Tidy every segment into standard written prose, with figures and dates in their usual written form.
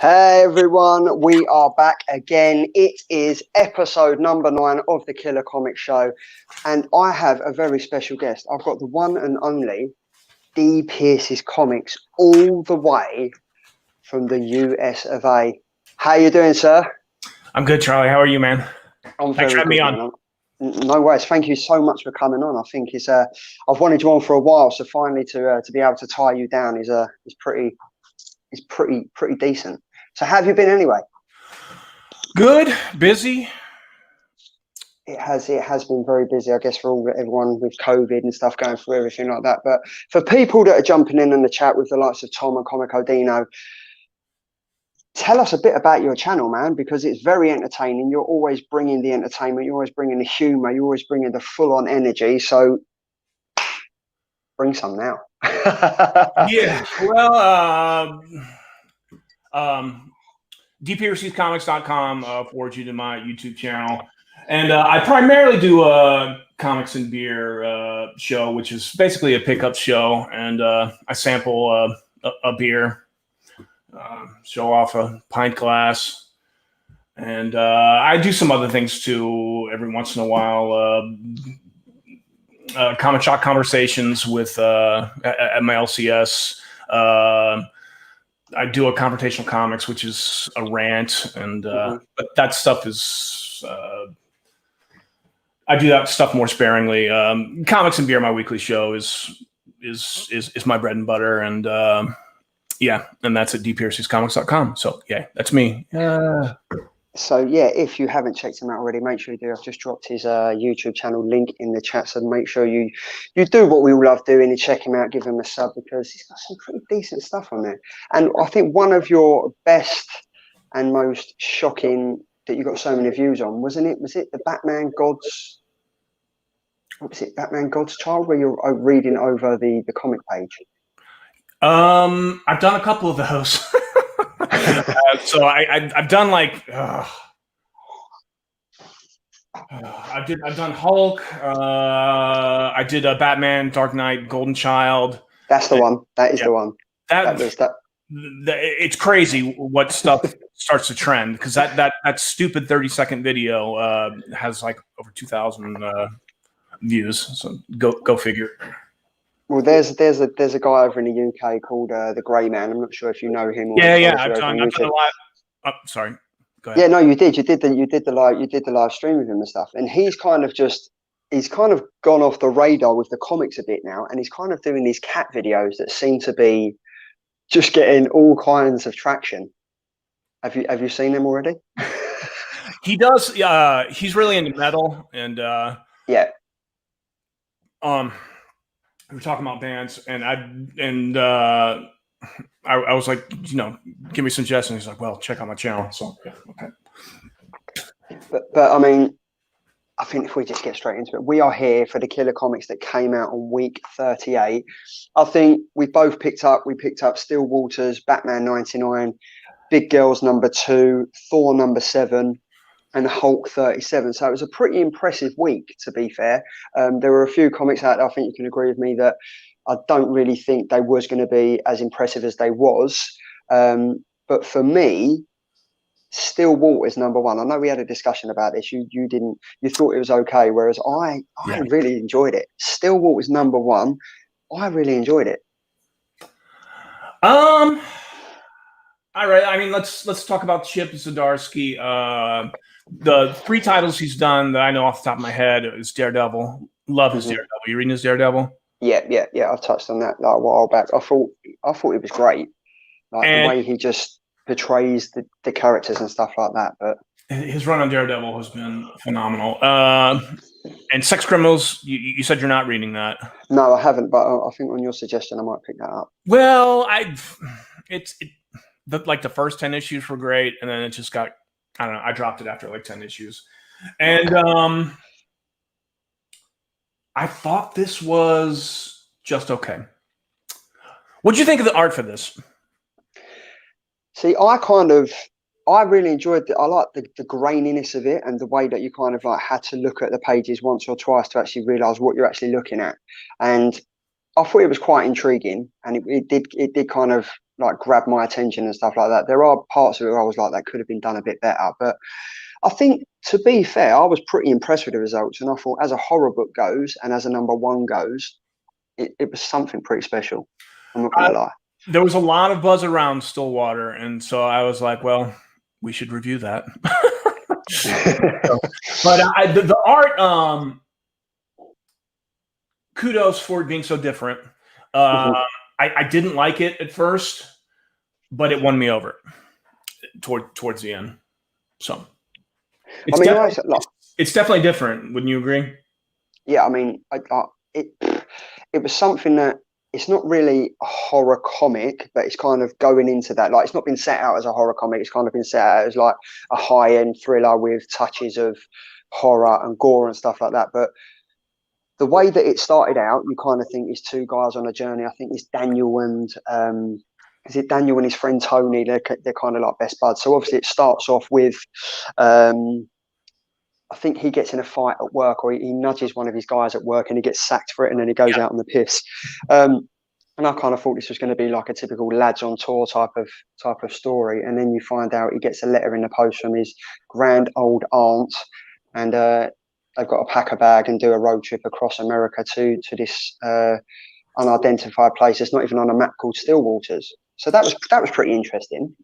Hey everyone, we are back again. It is episode number 9 of the Killer Comic Show, and I have a very special guest. I've got the one and only Dpiercy's Comics, all the way from the US of A. How you doing, sir? I'm good, Charlie. How are you, man? Thanks for having me on. No worries. Thank you so much for coming on. I think it's I've wanted you on for a while, so finally to be able to tie you down is pretty decent. So how have you been anyway? Good, busy. It has been very busy, I guess, for everyone with COVID and stuff going through everything like that. But for people that are jumping in the chat with the likes of Tom and Comico Dino, tell us a bit about your channel, man, because it's very entertaining. You're always bringing the entertainment. You're always bringing the humor. You're always bringing the full-on energy. So bring some now. Yeah. Well, Dpiercycomics.com forwards you to my YouTube channel. And I primarily do a comics and beer show, which is basically a pickup show. And I sample a beer, show off a pint glass. And I do some other things too every once in a while. Comic shop conversations with at my LCS. I do a confrontational comics, which is a rant, and but that stuff is I do that stuff more sparingly. Comics and beer, my weekly show is my bread and butter, and yeah, and that's at dpiercyscomics.com. So yeah, that's me. So yeah, if you haven't checked him out already, make sure you do. I've just dropped his YouTube channel link in the chat, so make sure you do what we all love doing and check him out, give him a sub, because he's got some pretty decent stuff on there. And I think one of your best and most shocking that you got so many views on, wasn't it? Was it the Batman God's? What was it? Batman God's Child, where you're reading over the comic page. I've done a couple of those. So I've done like I've done Hulk. I did a Batman, Dark Knight, Golden Child. That's the one. That is the one. It's crazy what stuff starts to trend, because that stupid 30-second video has like over 2,000 views. So go figure. Well, there's a guy over in the UK called the Grey Man. I'm not sure if you know him. Yeah. I've done a live. Oh, sorry. Go ahead. Yeah, no, you did the live stream with him and stuff. And he's kind of gone off the radar with the comics a bit now, and he's kind of doing these cat videos that seem to be just getting all kinds of traction. Have you seen them already? He does. He's really into metal, and yeah. We were talking about bands, and I was like, give me suggestions. He's like, well, check out my channel. So yeah, okay. But I mean, I think if we just get straight into it, we are here for the Killer Comics that came out on week 38. I think we picked up Still Waters, Batman 99, Big Girls #2, Thor #7. And Hulk 37. So it was a pretty impressive week, to be fair. There were a few comics out there, I think you can agree with me, that I don't really think they was going to be as impressive as they was. But for me, Still Waters #1. I know we had a discussion about this. You thought it was okay, whereas I really enjoyed it. Still Waters #1. I really enjoyed it. All right. I mean, let's talk about Chip Zadarski. The 3 titles he's done that I know off the top of my head is Daredevil. Love his Daredevil. You reading his Daredevil? Yeah. I've touched on that like a while back. I thought it was great, like the way he just portrays the characters and stuff like that. But his run on Daredevil has been phenomenal. And Sex Criminals, you said you're not reading that. No, I haven't. But I think on your suggestion, I might pick that up. Well, like the first 10 issues were great, and then it just got. I don't know. I dropped it after like 10 issues. And I thought this was just okay. What'd you think of the art for this? See, I really enjoyed it. I like the graininess of it, and the way that you kind of like had to look at the pages once or twice to actually realize what you're actually looking at. And I thought it was quite intriguing, and it did kind of like grab my attention and stuff like that. There are parts of it where I was like, that could have been done a bit better, but I think, to be fair, I was pretty impressed with the results, and I thought, as a horror book goes, and as a #1 goes, it was something pretty special. I'm not gonna lie. There was a lot of buzz around Stillwater, and so I was like, well, we should review that. But the art, kudos for it being so different. I didn't like it at first, but it won me over towards the end. So it's definitely different. Wouldn't you agree? Yeah, I mean, it was something that, it's not really a horror comic, but it's kind of going into that. Like, it's not been set out as a horror comic. It's kind of been set out as like a high-end thriller with touches of horror and gore and stuff like that. But the way that it started out, you kind of think it's two guys on a journey. I think it's Daniel and is it Daniel and his friend Tony? They're kind of like best buds. So obviously it starts off with I think he gets in a fight at work, or he nudges one of his guys at work and he gets sacked for it, and then he goes out on the piss. And I kind of thought this was going to be like a typical lads on tour type of story. And then you find out he gets a letter in the post from his grand old aunt, and they've got to pack a bag and do a road trip across America to this unidentified place. It's not even on a map, called Stillwaters. So that was pretty interesting.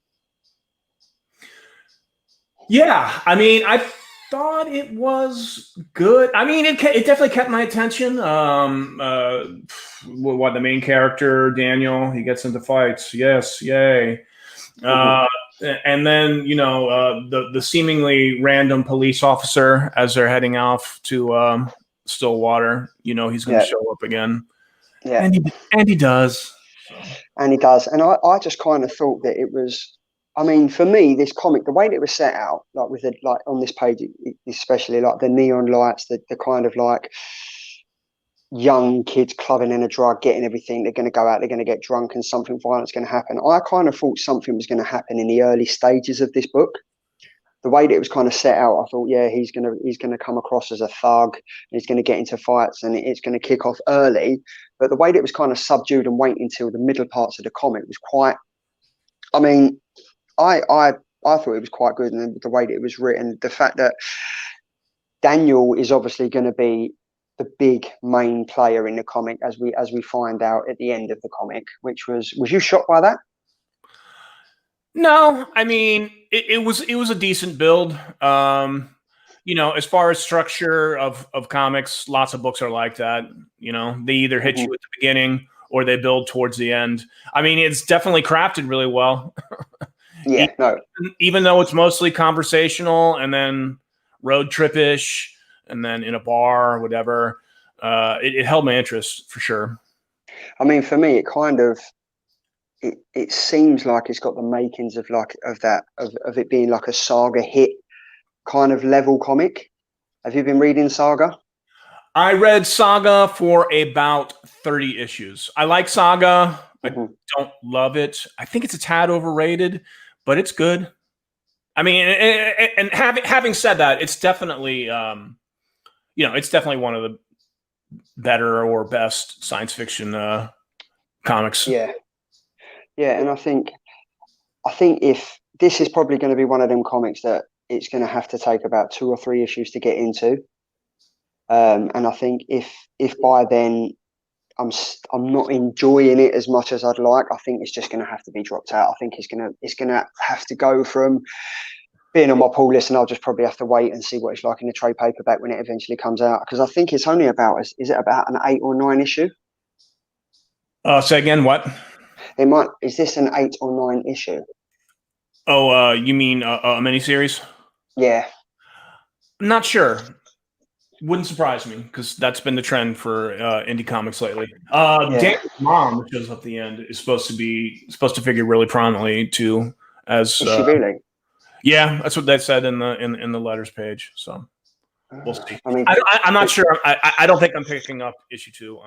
Yeah, I mean, I thought it was good. I mean, it definitely kept my attention. What the main character, Daniel, he gets into fights. Yes, yay. And then, you know, the seemingly random police officer, as they're heading off to Stillwater, you know, he's going to show up again. Yeah, and he does. And he does. And I just kind of thought that it was, I mean, for me, this comic, the way that it was set out, like with it, like on this page, especially like the neon lights, the kind of like young kids clubbing in a drug, getting everything. They're going to go out, they're going to get drunk, and something violent's going to happen. I kind of thought something was going to happen in the early stages of this book. The way that it was kind of set out, I thought, yeah, he's gonna come across as a thug, and he's going to get into fights, and it's going to kick off early. But the way that it was kind of subdued and wait until the middle parts of the comic was quite. I mean, I thought it was quite good, and the way that it was written, the fact that Daniel is obviously going to be the big main player in the comic, as we find out at the end of the comic. Which was you shocked by that? No, I mean, it was a decent build. You know, as far as structure of comics, lots of books are like that. You know, they either hit you at the beginning or they build towards the end. I mean, it's definitely crafted really well. Yeah, even though it's mostly conversational and then road trip-ish and then in a bar or whatever, it held my interest for sure. I mean, for me, it kind of it seems like it's got the makings of it being like a Saga hit kind of level comic. Have you been reading Saga? I read Saga for about 30 issues. I like Saga. I don't love it. I think it's a tad overrated, but it's good. I mean, and having said that, it's definitely, it's definitely one of the better or best science fiction comics. Yeah, and I think if this is probably going to be one of them comics that it's going to have to take about 2 or 3 issues to get into, and I think if by then I'm not enjoying it as much as I'd like, I think it's just going to have to be dropped out. I think it's going to have to go from being on my pull list, and I'll just probably have to wait and see what it's like in the trade paperback when it eventually comes out, because I think it's only about, is it about an 8 or 9 issue? Say again, what? Is this an 8 or 9 issue? Oh, you mean a miniseries? Yeah. I'm not sure. Wouldn't surprise me, because that's been the trend for indie comics lately. Daniel's mom, which shows up at the end, is supposed to figure really prominently too. As is she really? Yeah, that's what they said in the letters page. So we'll see. I mean, I'm not sure. I don't think I'm picking up issue 2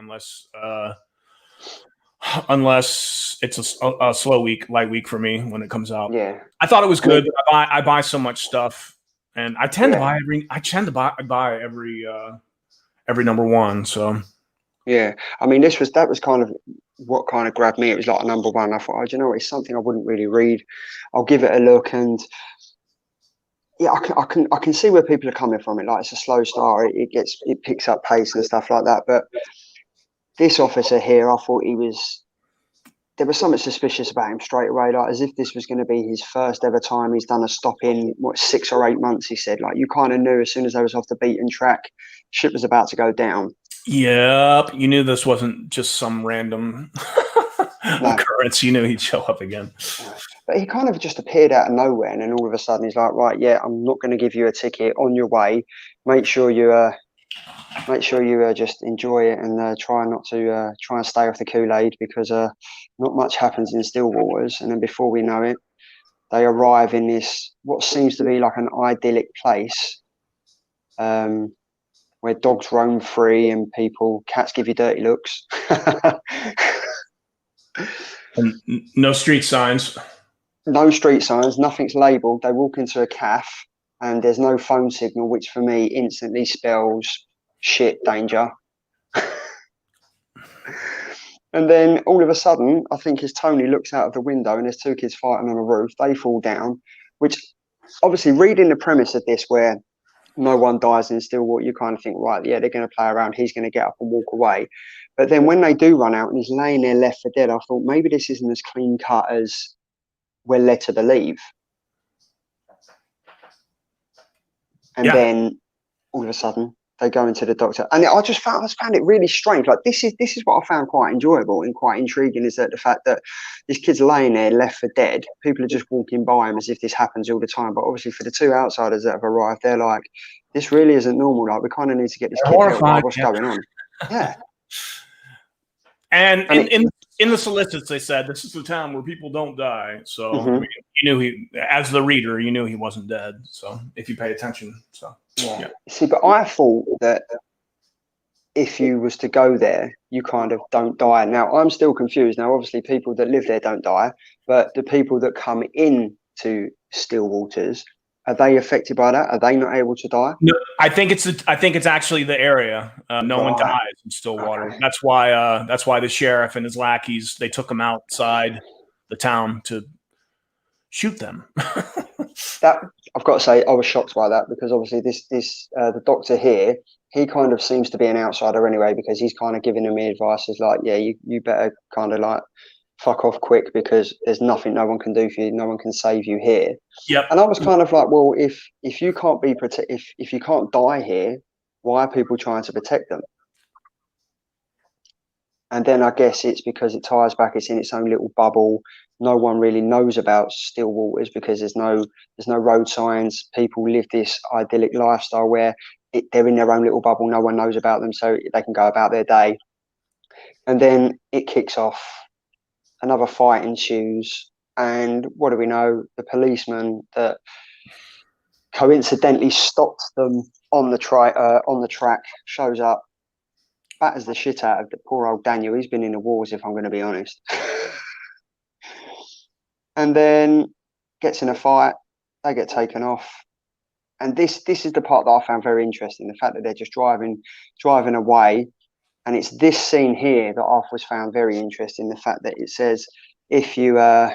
unless it's a slow light week for me when it comes out. Yeah, I thought it was good. I buy so much stuff, and I tend to buy every. I tend to buy every #1. So Yeah, I mean, that was kind of what kind of grabbed me. It was like a number one. I thought, oh, do you know what? It's something I wouldn't really read. I'll give it a look, and yeah, I can see where people are coming from. It like it's a slow start. It picks up pace and stuff like that. But this officer here, I thought there was something suspicious about him straight away. Like as if this was going to be his first ever time he's done a stop in 6 or 8 months. He said, like you kind of knew as soon as they was off the beaten track, shit was about to go down. Yep, you knew this wasn't just some random occurrence. You knew he'd show up again. But he kind of just appeared out of nowhere, and then all of a sudden he's like, "Right, yeah, I'm not going to give you a ticket. On your way, make sure you just enjoy it and try not to try and stay off the Kool-Aid because not much happens in Stillwaters." And then before we know it, they arrive in this what seems to be like an idyllic place, where dogs roam free and cats give you dirty looks. And no street signs. No street signs, nothing's labelled. They walk into a cafe and there's no phone signal, which for me instantly spells shit danger. And then all of a sudden, I think as Tony looks out of the window and there's two kids fighting on a roof, they fall down, which obviously reading the premise of this where no one dies in Stillwater, you kind of think, right, yeah, they're going to play around. He's going to get up and walk away. But then when they do run out and he's laying there left for dead, I thought maybe this isn't as clean cut as we're led to believe. And then all of a sudden they go into the doctor, and I just found it really strange. Like this is what I found quite enjoyable and quite intriguing, is that the fact that this kid's laying there left for dead, people are just walking by him as if this happens all the time. But obviously for the two outsiders that have arrived, they're like, this really isn't normal. Like we kind of need to get this kid out. What's going on? Yeah. And in the solicits, they said this is the town where people don't die. So you knew as the reader, you knew he wasn't dead. So if you pay attention, yeah. See, but I thought that if you was to go there, you kind of don't die. Now I'm still confused. Now, obviously, people that live there don't die, but the people that come in to Stillwaters, are they affected by that? Are they not able to die? No, I think it's actually the area. No one dies in Stillwater. Okay. That's why the sheriff and his lackeys, they took him outside the town to shoot them. That I've got to say, I was shocked by that, because obviously the doctor here, he kind of seems to be an outsider anyway, because he's kind of giving me advice as like, yeah, you better kind of like fuck off quick, because there's nothing no one can do for you, no one can save you here. Yep. And I was kind of like, well, if you can't be if you can't die here, why are people trying to protect them? And then I guess it's because it ties back, it's in its own little bubble. No one really knows about Stillwaters because there's no road signs. People live this idyllic lifestyle where they're in their own little bubble. No one knows about them, so they can go about their day. And then it kicks off. Another fight ensues, and what do we know? The policeman that coincidentally stopped them on the track shows up, batters the shit out of the poor old Daniel. He's been in the wars, if I'm going to be honest. And then gets in a fight. They get taken off. And this is the part that I found very interesting, the fact that they're just driving away. And it's this scene here that I've always found very interesting, the fact that it says, if you, as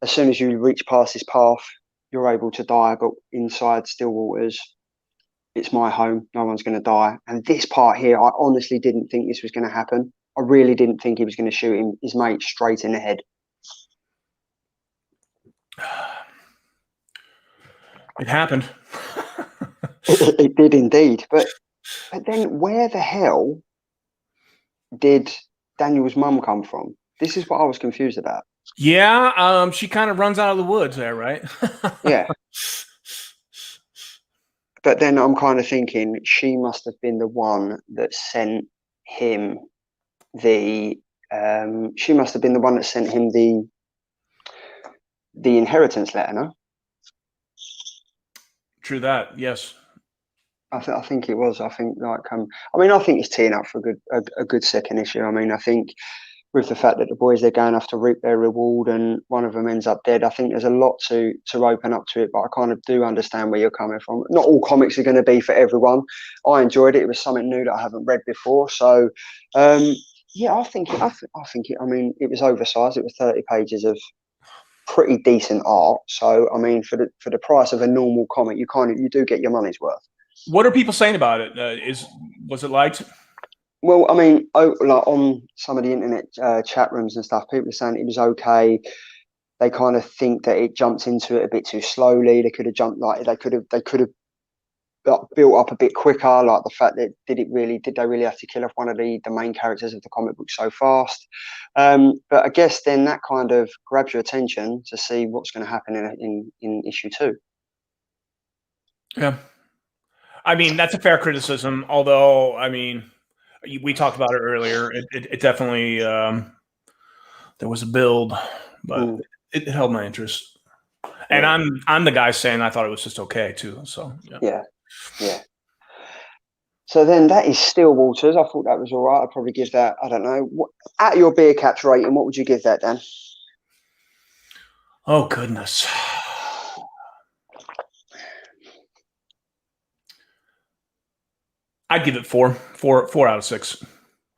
soon as you reach past this path, you're able to die, but inside Stillwaters, it's my home, no one's going to die. And this part here, I honestly didn't think this was going to happen. I really didn't think he was going to shoot his mate straight in the head. It happened. It did indeed. But then where the hell did Daniel's mum come from? This is what I was confused about. Yeah, she kind of runs out of the woods there, right? Yeah. But then I'm kind of thinking she must have been the one that sent him the inheritance letter, no? True that, yes. I think it was. I think I think it's teeing up for a good second issue. I mean, I think with the fact that the boys, they're going to have to reap their reward and one of them ends up dead. I think there's a lot to open up to it, but I kind of do understand where you're coming from. Not all comics are going to be for everyone. I enjoyed it. It was something new that I haven't read before. So, yeah, I think it, I mean, it was oversized. It was 30 pages of pretty decent art. So, I mean, for the price of a normal comic, you do get your money's worth. What are people saying about it? Was it liked? Well, I mean, like on some of the internet chat rooms and stuff, people are saying it was okay. They kind of think that it jumped into it a bit too slowly. They could have jumped they could have built up a bit quicker. Like the fact that did they really have to kill off one of the main characters of the comic book so fast? But I guess then that kind of grabs your attention to see what's going to happen in issue 2. Yeah, I mean that's a fair criticism. Although, I mean, we talked about it earlier. It definitely there was a build, but it held my interest. And I'm the guy saying I thought it was just okay too. So yeah. So then that is Still Waters. I thought that was all right. I'd probably give that, I don't know, at your beer caps rating, what would you give that, Dan? Oh goodness. I'd give it 4 out of 6.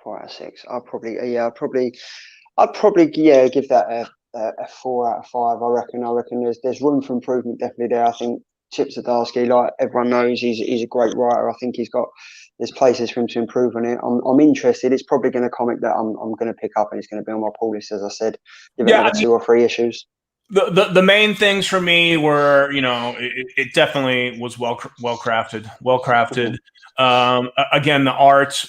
4 out of 6. I'd probably give that a 4 out of 5. I reckon there's room for improvement definitely there. I think Chip Zadarski, like everyone knows, he's a great writer. I think there's places for him to improve on it. I'm interested. It's probably going to comic that I'm going to pick up, and it's going to be on my pull list, as I said. Give it another 2 or 3 issues. The main things for me were, it definitely was well crafted. Again, the art,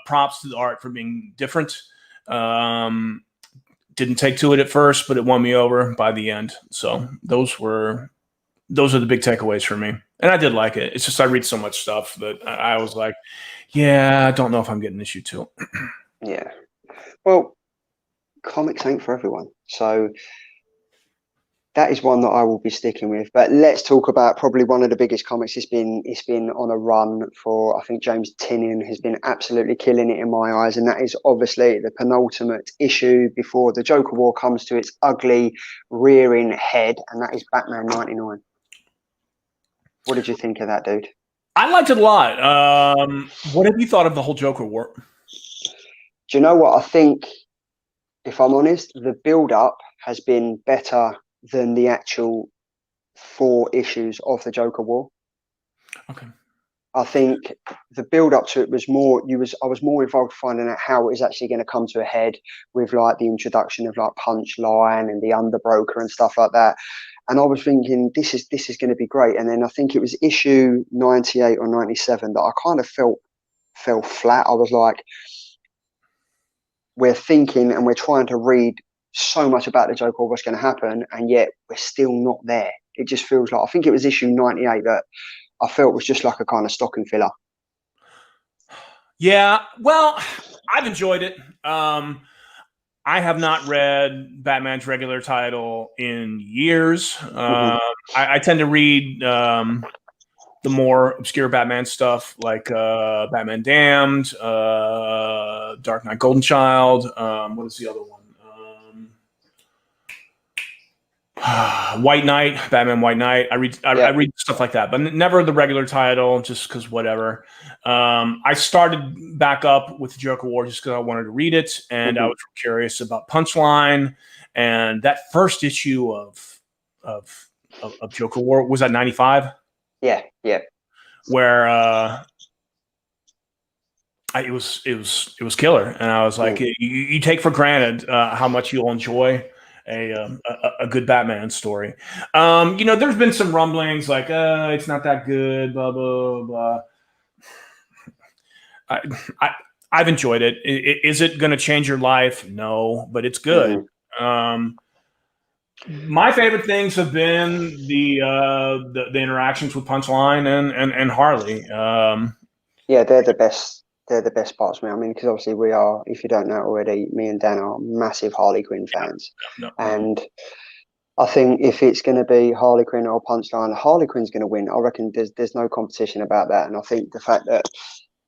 props to the art for being different. Didn't take to it at first, but it won me over by the end. So those are the big takeaways for me. And I did like it. It's just I read so much stuff that I was like, yeah, I don't know if I'm getting issue 2. Yeah. Well, comics ain't for everyone. So that is one that I will be sticking with. But let's talk about probably one of the biggest comics. It's been on a run for, I think James Tynion has been absolutely killing it in my eyes. And that is obviously the penultimate issue before the Joker War comes to its ugly rearing head. And that is Batman 99. What did you think of that, dude? I liked it a lot. What have you thought of the whole Joker War? Do you know what? I think, if I'm honest, the build-up has been better than the actual 4 issues of the Joker War. Okay. I think the build-up to it was more. I was more involved finding out how it was actually going to come to a head with like the introduction of like Punchline and the Underbroker and stuff like that. And I was thinking, this is going to be great. And then I think it was issue 98 or 97 that I kind of fell flat. I was like, we're thinking and we're trying to read so much about the Joker, what's going to happen, and yet we're still not there. It just feels like, I think it was issue 98 that I felt was just like a kind of stocking filler. Yeah, well, I've enjoyed it. I have not read Batman's regular title in years. I tend to read the more obscure Batman stuff, like Batman Damned, Dark Knight Golden Child. What is the other one? White Knight, Batman White Knight. I read stuff like that, but never the regular title, just because whatever. I started back up with the Joker War just because I wanted to read it, and I was curious about Punchline, and that first issue of Joker War was at 95. Yeah. Where it was killer, and I was like, you take for granted how much you'll enjoy a good Batman story. There's been some rumblings like it's not that good, blah blah blah. I've enjoyed it. Is it going to change your life? No, but it's good. My favorite things have been the interactions with Punchline and Harley. Yeah, they're the best. They're the best parts of me. I mean, because obviously we are, if you don't know already, me and Dan are massive Harley Quinn fans. And I think if it's going to be Harley Quinn or Punchline, Harley Quinn's going to win. I reckon there's no competition about that. And I think the fact that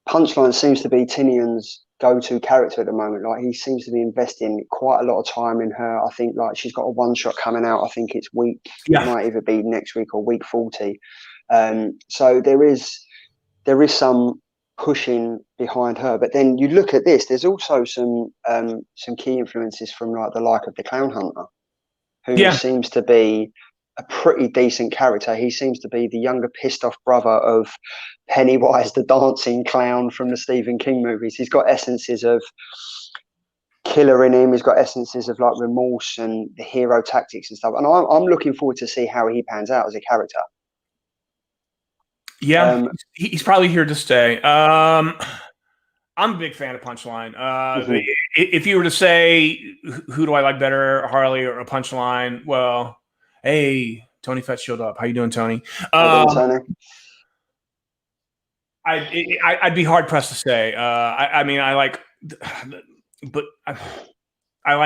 Punchline seems to be Tinian's go-to character at the moment. Like, he seems to be investing quite a lot of time in her. I think like she's got a one-shot coming out. I think it's it might either be next week or week 40. So there is some pushing behind her. But then you look at this, there's also some key influences from like the Clown Hunter, who seems to be a pretty decent character. He seems to be the younger, pissed off brother of Pennywise, the dancing clown from the Stephen King movies. He's got essences of killer in him. He's got essences of like remorse and the hero tactics and stuff. And I'm looking forward to see how he pans out as a character. Yeah, he's probably here to stay. I'm a big fan of Punchline. If you were to say, who do I like better, Harley or a Punchline? Well, hey, Tony Fett showed up. How you doing, Tony? Tony? I'd be hard pressed to say. I mean, I like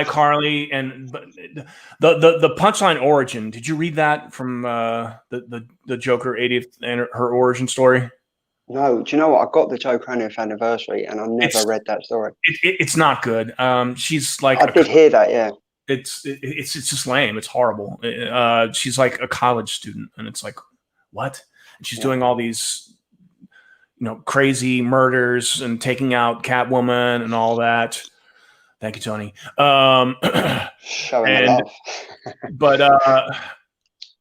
Harley, but the Punchline origin. Did you read that from the Joker 80th and her origin story? No, do you know what? I got the Joker 80th anniversary, and I never read that story. It's not good. She's like I did hear that. Yeah, it's just lame. It's horrible. She's like a college student, and it's like, what? And she's doing all these, crazy murders and taking out Catwoman and all that. Thank you, Tony. Showing love. But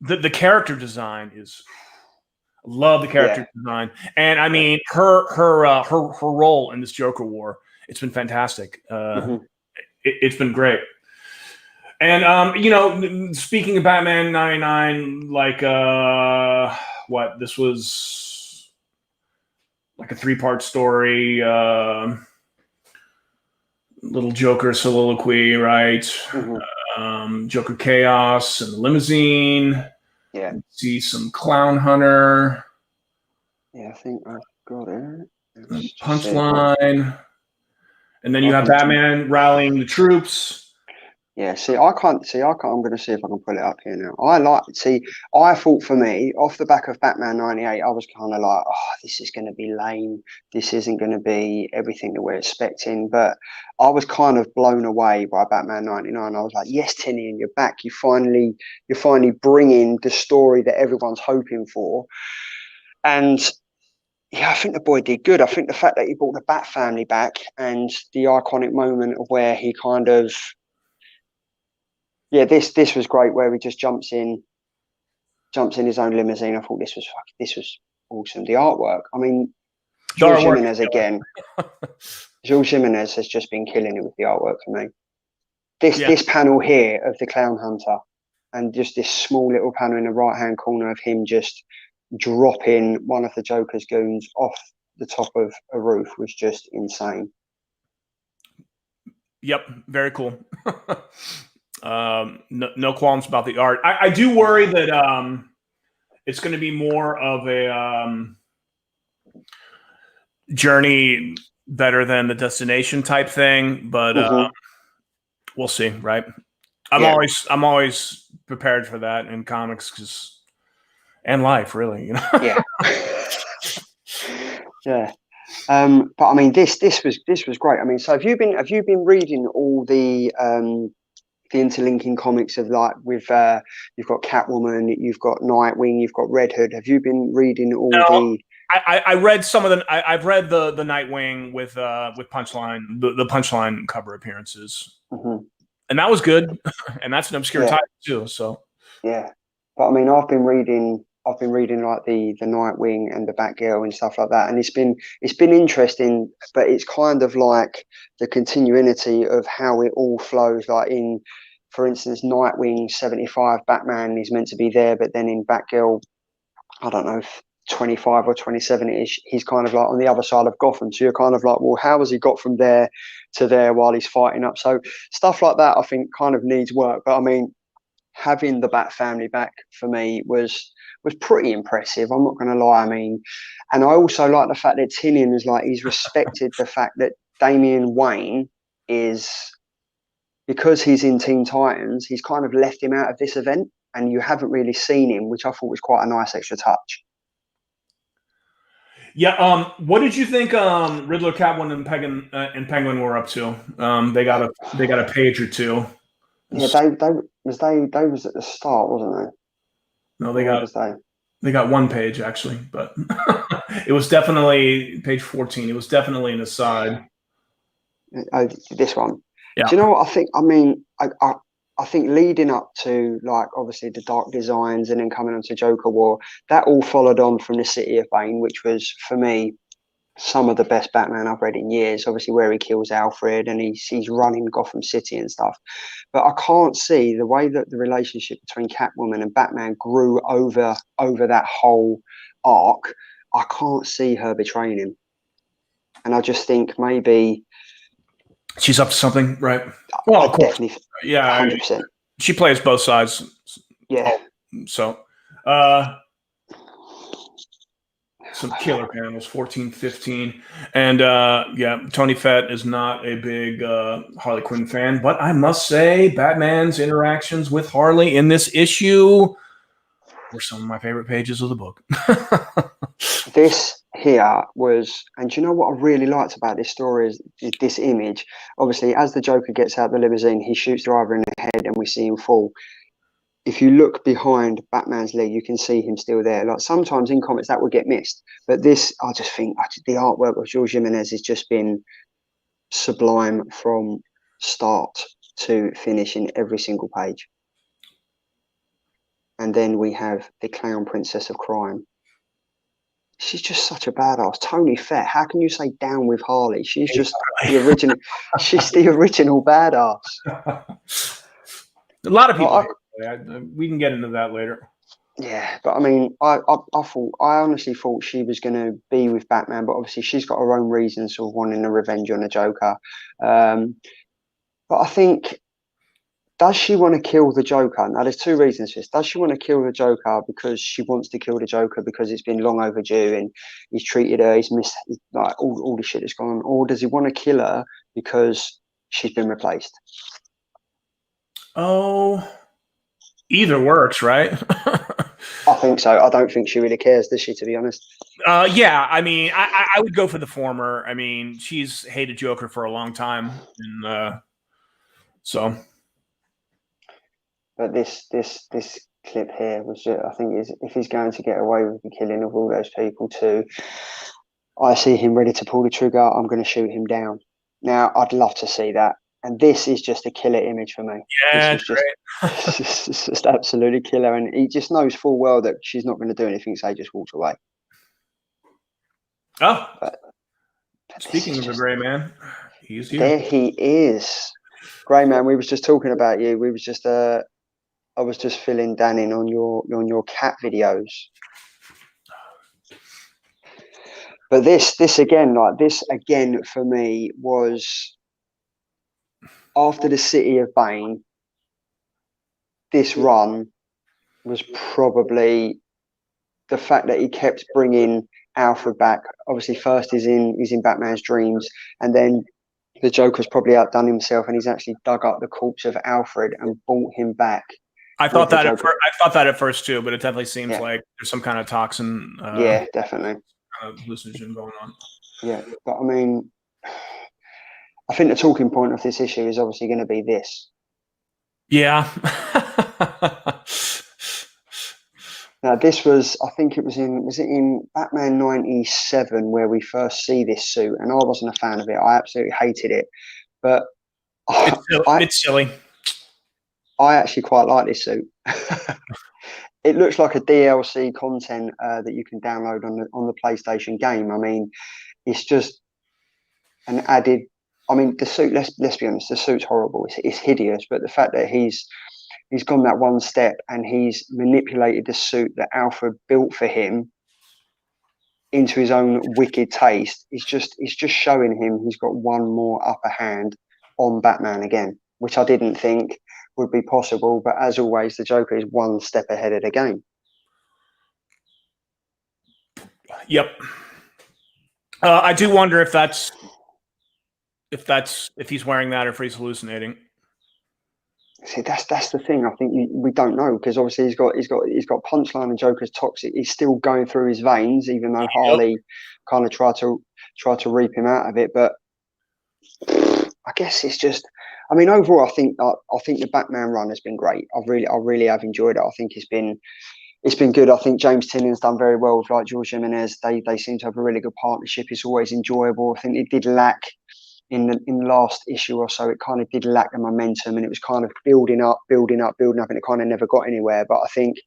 the character design is. Love the character design, and I mean her role in this Joker war. It's been fantastic. It's been great. And speaking of Batman 99, like this was like a 3-part story. Little Joker soliloquy, right? Joker chaos and the limousine. Yeah. See some Clown Hunter. Yeah, I think I've got it. Punchline. And then you have Batman rallying the troops. Yeah, I'm going to see if I can pull it up here now. I thought for me, off the back of Batman 98, I was kind of like, this is going to be lame. This isn't going to be everything that we're expecting. But I was kind of blown away by Batman 99. I was like, yes, Tinian, you're back. You're finally bringing the story that everyone's hoping for. And yeah, I think the boy did good. I think the fact that he brought the Bat family back and the iconic moment of where he kind of, this was great, where he just jumps in his own limousine. I thought this was awesome. The artwork, I mean, George Jimenez again. George Jimenez has just been killing it with the artwork for me. This panel here of the Clown Hunter, and just this small little panel in the right hand corner of him just dropping one of the Joker's goons off the top of a roof was just insane. Yep, very cool. No qualms about the art. I do worry that it's going to be more of a journey better than the destination type thing, but we'll see, right? I'm always prepared for that in comics and life, really, Yeah. Yeah. But I mean, this was great. I mean, so have you been reading all the interlinking comics of like with you've got Catwoman, you've got Nightwing, you've got Red Hood? Have you been reading all the? I read some of them. I've read the Nightwing with Punchline, the Punchline cover appearances, and that was good. And that's an obscure title too. So yeah, but I mean, I've been reading like the Nightwing and the Batgirl and stuff like that, and it's been interesting. But it's kind of like the continuity of how it all flows. Like in, for instance, Nightwing 75, Batman is meant to be there, but then in Batgirl, I don't know, 25 or 27 ish, he's kind of like on the other side of Gotham. So you're kind of like, well, how has he got from there to there while he's fighting up? So stuff like that, I think, kind of needs work. But I mean, having the Bat family back for me was pretty impressive. I'm not going to lie. I mean, and I also like the fact that Tinian is like, he's respected the fact that Damian Wayne is, because he's in Teen Titans, he's kind of left him out of this event, and you haven't really seen him, which I thought was quite a nice extra touch. Yeah. What did you think? Riddler, Catwoman, and Penguin were up to. They got a page or two. Yeah, they was at the start, wasn't they? No, Or where was they? they got one page actually, but it was definitely page 14. It was definitely an aside. Oh, this one. Yeah. Do you know what I think? I mean, I think leading up to like obviously the Dark Designs and then coming on to Joker War, that all followed on from the City of Bane, which was for me some of the best Batman I've read in years. Obviously, where he kills Alfred and he's running Gotham City and stuff. But I can't see the way that the relationship between Catwoman and Batman grew over that whole arc. I can't see her betraying him, and I just think maybe She's up to something, right? Well, I of course. definitely Yeah. 100%. She plays both sides. Yeah. So, uh, some killer panels, 14, 15. And yeah, Tony Fett is not a big Harley Quinn fan, but I must say Batman's interactions with Harley in this issue were some of my favorite pages of the book. This here was, and do you know what I really liked about this story is this image. Obviously, as the Joker gets out the limousine, he shoots the driver in the head and we see him fall. If you look behind Batman's leg, you can see him still there. Like sometimes in comics that would get missed, but this, I just think the artwork of George Jimenez has just been sublime from start to finish in every single page. And then we have the Clown Princess of Crime. She's just such a badass. Tony Fett, how can you say down with Harley? She's just the original. She's the original badass. A lot of people. We can get into that later. Yeah, but I mean, I honestly thought she was going to be with Batman, but obviously she's got her own reasons for wanting a revenge on the Joker. But I think, does she want to kill the Joker? Now, there's two reasons for this. Does she want to kill the Joker because she wants to kill the Joker because it's been long overdue and he's treated her, he's missed like all the shit that's gone on, or does he want to kill her because she's been replaced? Oh, either works, right? I think so. I don't think she really cares, does she, to be honest? Yeah, I mean, I would go for the former. I mean, she's hated Joker for a long time, and so. But this clip here was just, I think, is if he's going to get away with the killing of all those people too, I see him ready to pull the trigger. I'm going to shoot him down. Now, I'd love to see that. And this is just a killer image for me. Yeah, this is just absolutely killer. And he just knows full well that she's not going to do anything, so he just walks away. Oh, but speaking of the Grey Man, he's here. There he is. Grey Man, we was just talking about you. We was just I was just filling Dan in on your cat videos. But this again for me was after the City of Bane. This run was probably the fact that he kept bringing Alfred back. Obviously, first he's in Batman's dreams, and then the Joker's probably outdone himself, and he's actually dug up the corpse of Alfred and brought him back. I thought that at first too, but it definitely seems like there's some kind of toxin. Yeah, definitely. Hallucinogen going on. Yeah, but I mean, I think the talking point of this issue is obviously going to be this. Yeah. Now, this was, I think it was in Batman 97 where we first see this suit, and I wasn't a fan of it. I absolutely hated it, but it's silly. I actually quite like this suit. It looks like a DLC content that you can download on the PlayStation game. I mean, it's just an added. I mean, the suit. Let's be honest. The suit's horrible. It's hideous. But the fact that he's gone that one step and he's manipulated the suit that Alfred built for him into his own wicked taste. It's just showing him he's got one more upper hand on Batman again, which I didn't think would be possible. But as always, the Joker is one step ahead of the game. Yep. I do wonder if he's wearing that or if he's hallucinating. See, that's the thing. I think we don't know because obviously he's got Punchline and Joker's toxic. He's still going through his veins, even though Yep. Harley kind of tried to reap him out of it. But I guess it's just. I mean, overall, I think the Batman run has been great. I really have enjoyed it. I think it's been good. I think James Tynion's done very well with like George Jimenez. They seem to have a really good partnership. It's always enjoyable. I think it did lack in the last issue or so. It kind of did lack the momentum, and it was kind of building up, and it kind of never got anywhere. But I think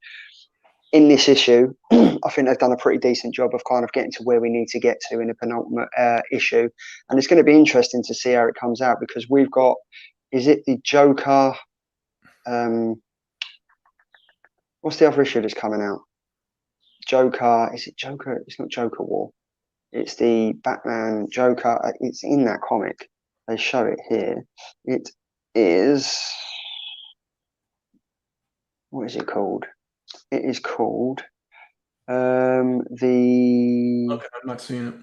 in this issue, I think they've done a pretty decent job of kind of getting to where we need to get to in the penultimate issue. And it's going to be interesting to see how it comes out because we've got, is it the Joker? What's the other issue that's coming out? Joker, is it Joker? It's not Joker War. It's the Batman Joker. It's in that comic. They show it here. It is. What is it called? It is called the Okay, I'm not seeing it.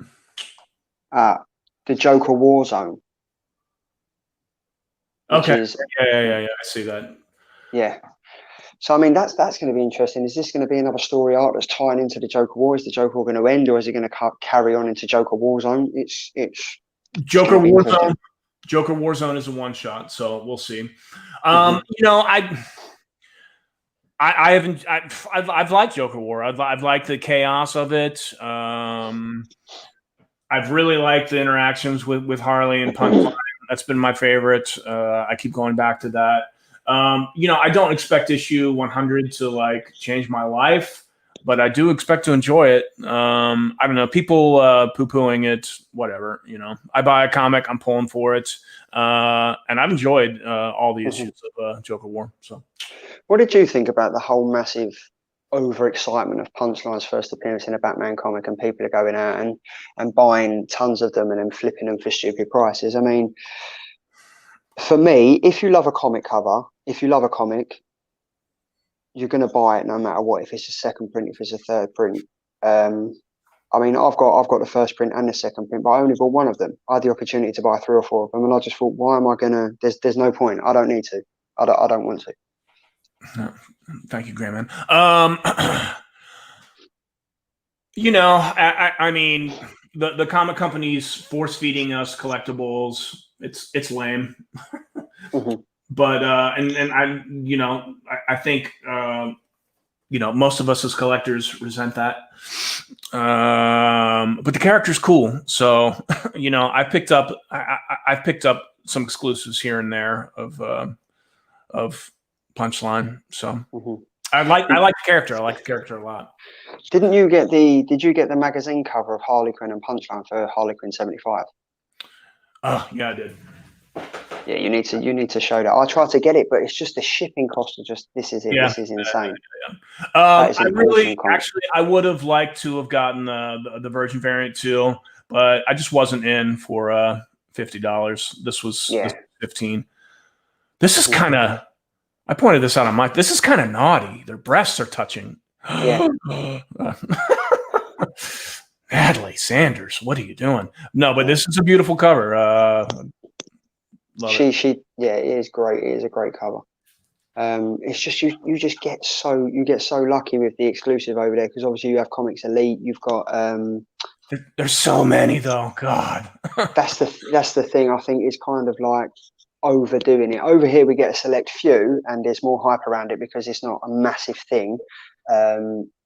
The Joker Warzone. Okay. Yeah. I see that. Yeah. So I mean, that's going to be interesting. Is this going to be another story arc that's tying into the Joker War? Is the Joker War going to end, or is it going to carry on into Joker Warzone? It's Joker Warzone. Joker Warzone is a one shot, so we'll see. I haven't. I've liked Joker War. I've liked the chaos of it. I've really liked the interactions with Harley and Punchline. That's been my favorite. I keep going back to that. I don't expect issue 100 to like change my life, but I do expect to enjoy it. I don't know. People poo-pooing it, whatever. I buy a comic, I'm pulling for it, and I've enjoyed all the issues of Joker War. So, what did you think about the whole massive overexcitement of Punchline's first appearance in a Batman comic, and people are going out and buying tons of them and then flipping them for stupid prices? I mean, for me, if you love a comic cover, if you love a comic, you're going to buy it no matter what. If it's a second print, if it's a third print. I mean, I've got the first print and the second print, but I only bought one of them. I had the opportunity to buy 3 or 4 of them, and I just thought, why am I gonna? There's no point. I don't need to. I don't want to. No, thank you, Grandman. I mean, the comic companies force feeding us collectibles. It's lame. But I think most of us as collectors resent that. But the character's cool, so I've picked up some exclusives here and there of Punchline. So I like the character. I like the character a lot. Did you get the magazine cover of Harley Quinn and Punchline for Harley Quinn 75? Oh yeah, I did. Yeah, you need to show that. I tried to get it, but it's just the shipping cost of just this is it. Yeah. This is insane. I would have liked to have gotten the Virgin variant too, but I just wasn't in for $50. This was $15. This is kind of. I pointed this out on Mike. This is kind of naughty. Their breasts are touching. Yeah. Natalie Sanders, what are you doing? No, but this is a beautiful cover. It is great. It is a great cover. It's just you get so lucky with the exclusive over there because obviously you have Comics Elite. You've got there's so many though. God, that's the thing. I think it's kind of like overdoing it. Over here we get a select few, and there's more hype around it because it's not a massive thing.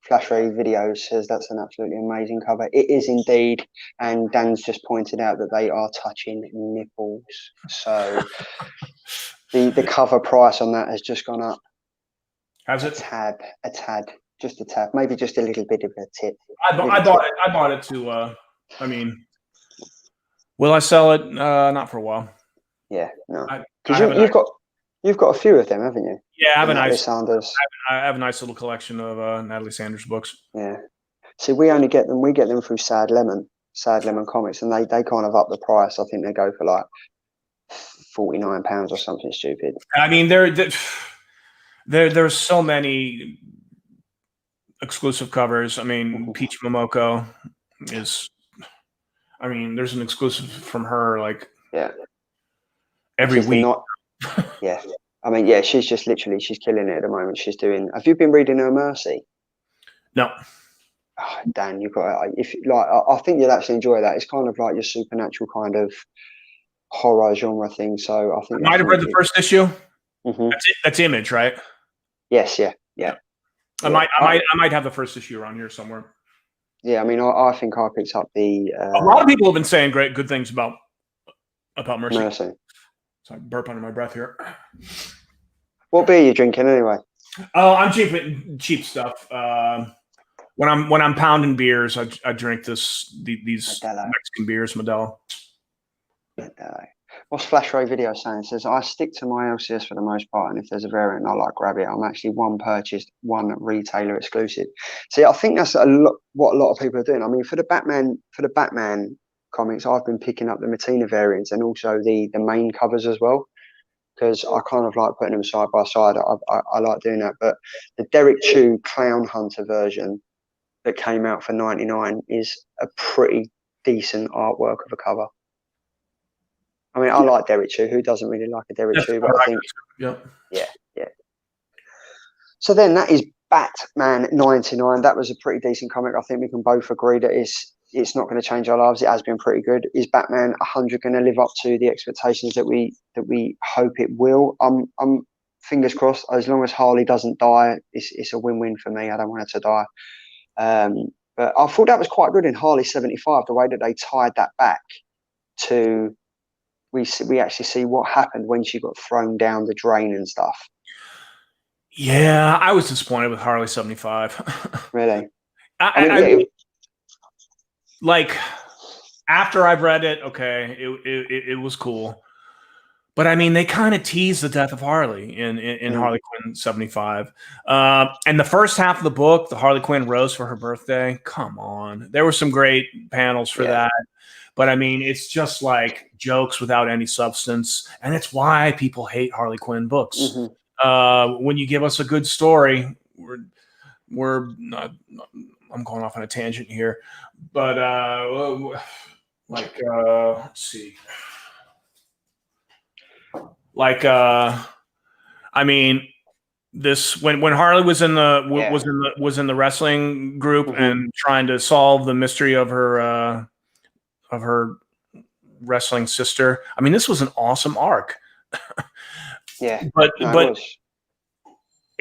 Flash Ray Video says that's an absolutely amazing cover. It is indeed, and Dan's just pointed out that they are touching nipples. So the cover price on that has just gone up. Has it? A tad, just a tad, maybe just a little bit of a tip. I bought it to. I mean, will I sell it? Not for a while. Yeah, no, because you've got a few of them, haven't you? Yeah, I have a nice. Sanders. I have a nice little collection of Natalie Sanders books. Yeah, see, we get them through Sad Lemon Comics, and they kind of up the price. I think they go for like £49 or something stupid. I mean, there's so many exclusive covers. I mean, Peach Momoko is. I mean, there's an exclusive from her like every week. Yeah, I mean, yeah, she's just literally she's killing it at the moment. She's doing. Have you been reading her Mercy? No. Oh, Dan, you've got if like I think you'll actually enjoy that. It's kind of like your supernatural kind of horror genre thing. So I think I might have read the first issue. Mm-hmm. That's Image, right? Yes, yeah. I might have the first issue around here somewhere. Yeah, I mean, I think I picked up the. A lot of people have been saying good things about Mercy. So I burp under my breath here. What beer are you drinking anyway? Oh, I'm cheap stuff. When I'm pounding beers, I drink these Modelo. Mexican beers, Modelo. What's Flash Ray Video saying? It says I stick to my LCS for the most part, and if there's a variant I like, grab it. I'm actually one purchased, one retailer exclusive. See, I think that's what a lot of people are doing. I mean, for the Batman comics, I've been picking up the Matina variants and also the main covers as well, because I kind of like putting them side by side. I like doing that. But the Derek Chew Clown Hunter version that came out for $99 is a pretty decent artwork of a cover. I mean, I like Derek Chew. Who doesn't really like a Derek Chew? But I think, yeah. So then that is Batman 99. That was a pretty decent comic. I think we can both agree that it's not going to change our lives. It has been pretty good. Is Batman 100 going to live up to the expectations that we hope it will? I'm fingers crossed. As long as Harley doesn't die, it's a win-win for me. I don't want her to die. But I thought that was quite good in Harley 75. The way that they tied that back to. We actually see what happened when she got thrown down the drain and stuff. Yeah, I was disappointed with Harley 75. Really? Like after I've read it, okay, it was cool. But I mean, they kind of teased the death of Harley in Harley Quinn 75. And the first half of the book, the Harley Quinn rose for her birthday. Come on. There were some great panels for that. But I mean, it's just like jokes without any substance. And it's why people hate Harley Quinn books. Mm-hmm. When you give us a good story, we're not, I'm going off on a tangent here. But let's see. I mean, this when Harley was in the wrestling group and trying to solve the mystery of her wrestling sister. I mean, this was an awesome arc. But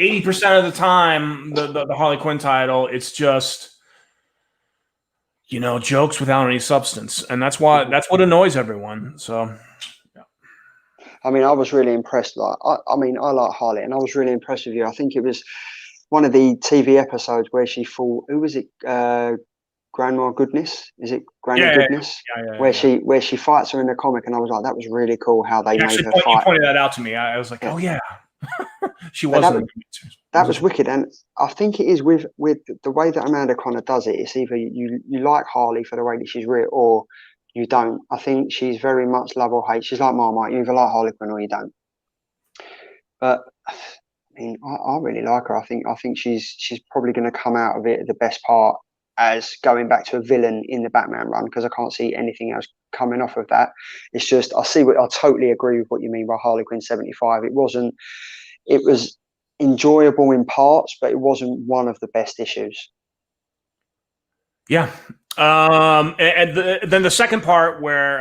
80% of the time, the Harley Quinn title, it's just jokes without any substance, and that's what annoys everyone. So. I mean, I was really impressed. I like Harley, and I was really impressed with you. I think it was one of the TV episodes where she fought. Who was it? Grandma Goodness? Is it Granny Goodness? Yeah. Where she fights her in the comic, and I was like, that was really cool how they made her fight. You pointed that out to me. I was like, oh yeah, she wasn't. That was wicked, and I think it is with the way that Amanda Conner does it. It's either you like Harley for the way that she's real, or you don't. I think she's very much love or hate. She's like Marmite. You either like Harley Quinn or you don't. But I mean, I really like her. I think she's probably going to come out of it the best part as going back to a villain in the Batman run, because I can't see anything else coming off of that. It's just I totally agree with what you mean by Harley Quinn 75. It was enjoyable in parts, but it wasn't one of the best issues. Yeah. And then the second part where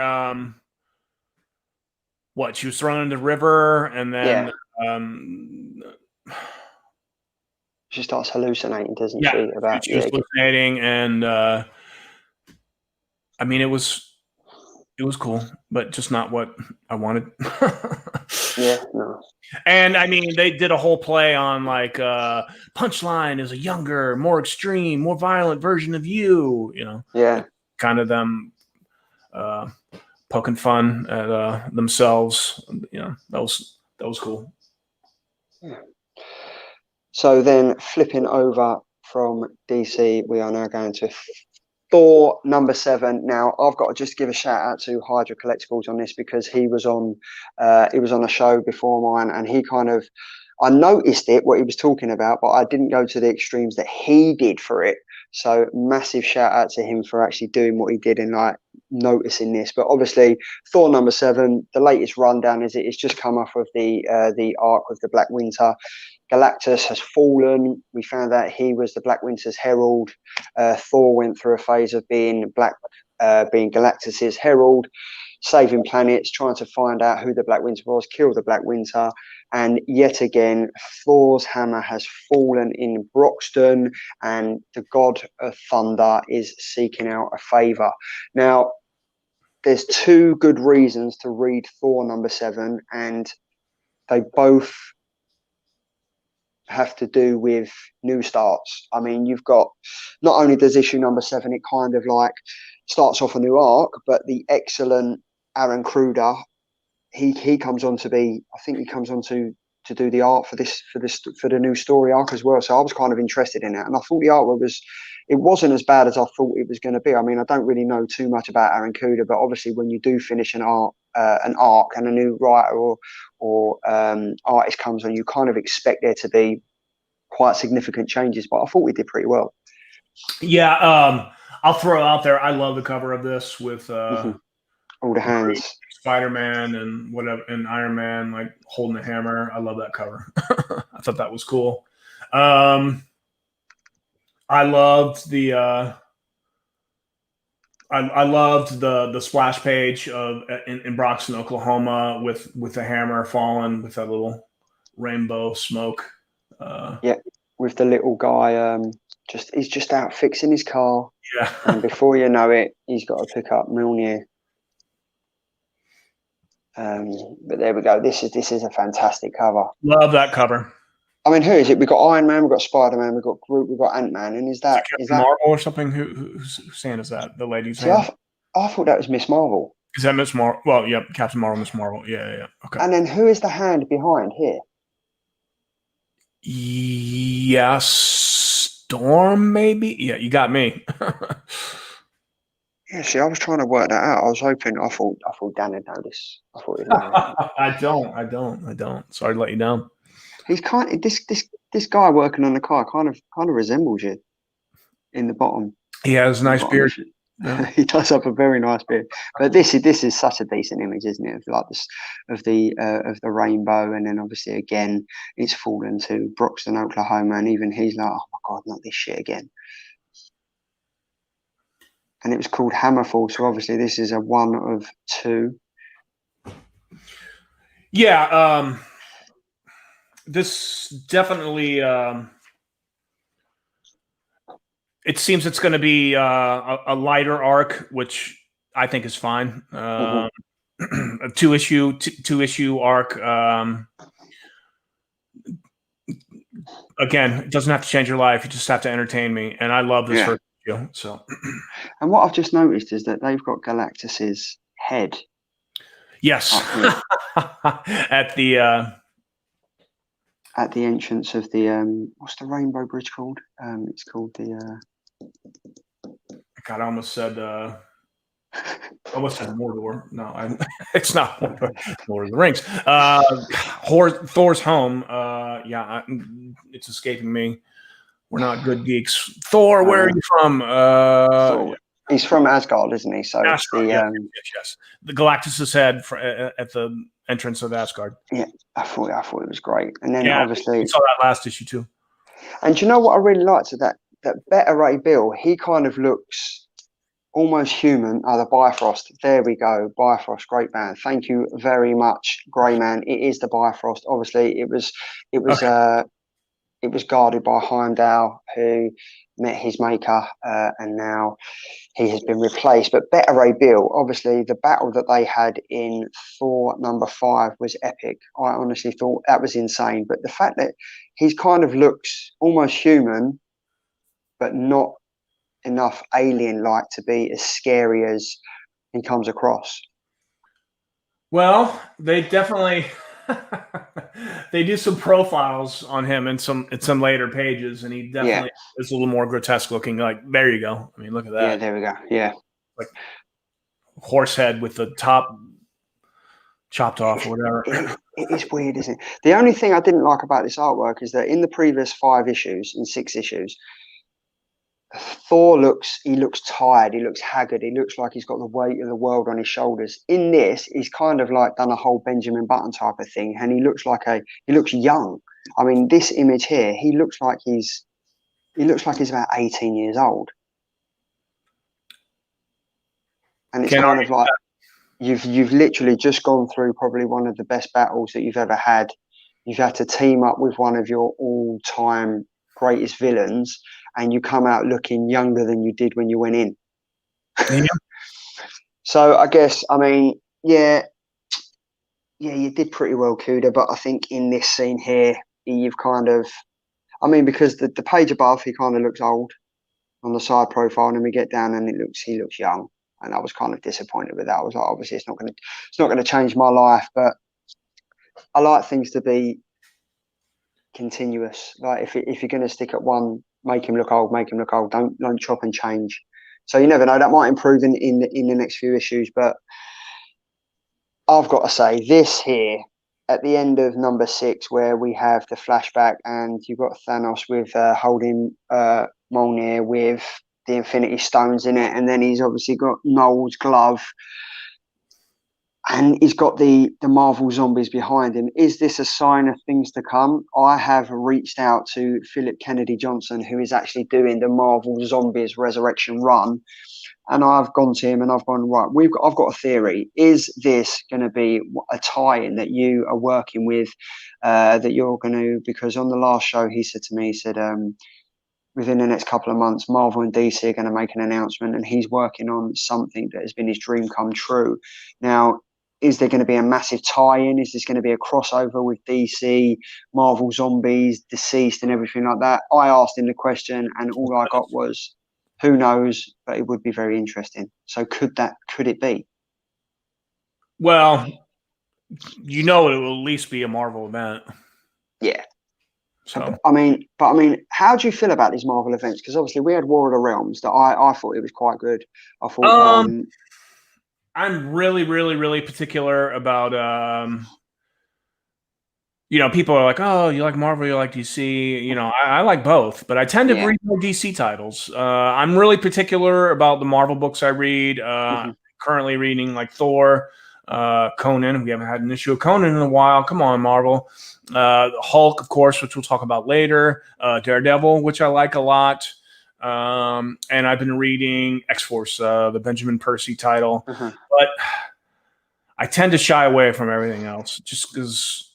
she was thrown in the river, and then she starts hallucinating, doesn't she? She was hallucinating, and I mean, it was cool, but just not what I wanted. No. And I mean, they did a whole play on like Punchline is a younger, more extreme, more violent version of you. Kind of them poking fun at themselves. That was cool. Yeah. So then, flipping over from DC, we are now going to Thor #7. Now, I've got to just give a shout out to Hydra Collectibles on this, because he was on a show before mine, and he I noticed what he was talking about, but I didn't go to the extremes that he did for it. So massive shout out to him for actually doing what he did and like noticing this. But obviously, Thor #7, the latest rundown is it's just come off of the arc of the Black Winter. Galactus has fallen. We found out he was the Black Winter's herald. Thor went through a phase of being Galactus's herald, saving planets, trying to find out who the Black Winter was, kill the Black Winter. And yet again, Thor's hammer has fallen in Broxton, and the god of thunder is seeking out a favor. Now, there's two good reasons to read Thor #7, and they both have to do with new starts. I mean, you've got, not only does issue #7, it kind of like starts off a new arc, but the excellent Aaron Kruger, he comes on to be, I think he comes on to do the art for the new story arc as well. So I was kind of interested in that, and I thought the artwork wasn't as bad as I thought it was going to be. I mean, I don't really know too much about Aaron Kuder, but obviously when you do finish an arc and a new writer or artist comes on, you kind of expect there to be quite significant changes. But I thought we did pretty well. Yeah, I'll throw out there, I love the cover of this with all the hands, Spider-Man and whatever, and Iron Man like holding a hammer. I love that cover. I thought that was cool. I loved the I loved the splash page of in Broxton, Oklahoma, with the hammer falling with that little rainbow smoke. Yeah, with the little guy. He's just out fixing his car. Yeah, and before you know it, he's got to pick up Mjolnir. But there we go. This is a fantastic cover. Love that cover. I mean, who is it? We've got Iron Man, we've got Spider-Man, we've got Groot, we've got Ant-Man, and is that Marvel or something? Whose hand is that? The lady's hand? I thought that was Miss Marvel. Is that Miss Marvel? Well, yeah, Captain Marvel, Miss Marvel. Yeah. Okay. And then who is the hand behind here? Yes, Storm, maybe. Yeah, you got me. Yeah, see, I was trying to work that out. I thought Dan had noticed. I thought he'd know. I don't. Sorry to let you down. He's kind of this guy working on the car kind of resembles you in the bottom. He has a nice beard. Yeah. He does have a very nice beard. But this is such a decent image, isn't it? Like this of the rainbow, and then obviously again it's fallen to Broxton, Oklahoma, and even he's like, oh my god, not this shit again. And it was called Hammerfall, so obviously this is a 1 of 2. Yeah, this definitely. It seems it's going to be a lighter arc, which I think is fine. A two issue arc. Again, it doesn't have to change your life. You just have to entertain me, and I love this first issue. So, and what I've just noticed is that they've got Galactus's head. Yes, at the entrance of the what's the Rainbow Bridge called? It's called the. God, I almost said Mordor. No, it's not Mordor. Lord of the Rings. Thor's home. It's escaping me. We're not good geeks. Thor, where are you from? He's from Asgard, isn't he? So Asgard, yes. The Galactus's head at the entrance of Asgard. Yeah, I thought it was great. And then obviously we saw that last issue too. And do you know what I really liked of that Beta Ray Bill? He kind of looks almost human. The Bifrost. There we go. Bifrost, great band. Thank you very much, Grey Man. It is the Bifrost. Obviously, it was guarded by Heimdall, who met his maker, and now he has been replaced. But Beta Ray Bill, obviously, the battle that they had in Thor #5 was epic. I honestly thought that was insane. But the fact that he's kind of looks almost human, but not enough alien-like to be as scary as he comes across. Well, they definitely they do some profiles on him in some later pages, and he definitely is a little more grotesque looking. Like, there you go. I mean, look at that. Yeah, there we go. Yeah, like horse head with the top chopped off or whatever. It is weird, isn't it? The only thing I didn't like about this artwork is that in the previous 5 issues and 6 issues, Thor looks tired, he looks haggard, he looks like he's got the weight of the world on his shoulders. In this, he's kind of like done a whole Benjamin Button type of thing, and he looks young. I mean, this image here, he looks like he's about 18 years old. And it's kind of like you've literally just gone through probably one of the best battles that you've ever had. You've had to team up with one of your all-time greatest villains, and you come out looking younger than you did when you went in. Yeah. So I guess, I mean, yeah, you did pretty well, Kuda. But I think in this scene here, you've kind of, I mean, because the page above, he kind of looks old on the side profile, and then we get down and he looks young. And I was kind of disappointed with that. I was like, obviously, it's not going to change my life, but I like things to be continuous. Like if you're going to stick at one, make him look old, make him look old. Don't chop and change. So you never know, that might improve in the next few issues. But I've got to say, this here at the end of number 6, where we have the flashback and you've got Thanos with holding Mjolnir with the Infinity Stones in it, and then he's obviously got Noel's glove, and he's got the Marvel zombies behind him. Is this a sign of things to come? I have reached out to Philip Kennedy Johnson, who is actually doing the Marvel Zombies Resurrection run, and I've gone to him and I've gone, right, I've got a theory. Is this going to be a tie-in that you are working with, that you're going to, because on the last show he said to me, he said, within the next couple of months, Marvel and DC are going to make an announcement, and he's working on something that has been his dream come true. Now, is there going to be a massive tie-in? Is this going to be a crossover with DC, Marvel Zombies, Deceased, and everything like that? I asked him the question, and all I got was, who knows, but it would be very interesting. So could it be? Well, it will at least be a Marvel event. Yeah. So I mean, how do you feel about these Marvel events? Because obviously we had War of the Realms that I thought it was quite good. I thought I'm really, really, really particular about people are like, oh, you like Marvel, you like DC. I like both, but I tend to read more DC titles. I'm really particular about the Marvel books I read. Currently reading like Thor, Conan. We haven't had an issue of Conan in a while. Come on, Marvel. Hulk, of course, which we'll talk about later. Daredevil, which I like a lot. And I've been reading X-Force, the Benjamin Percy title. But I tend to shy away from everything else just because.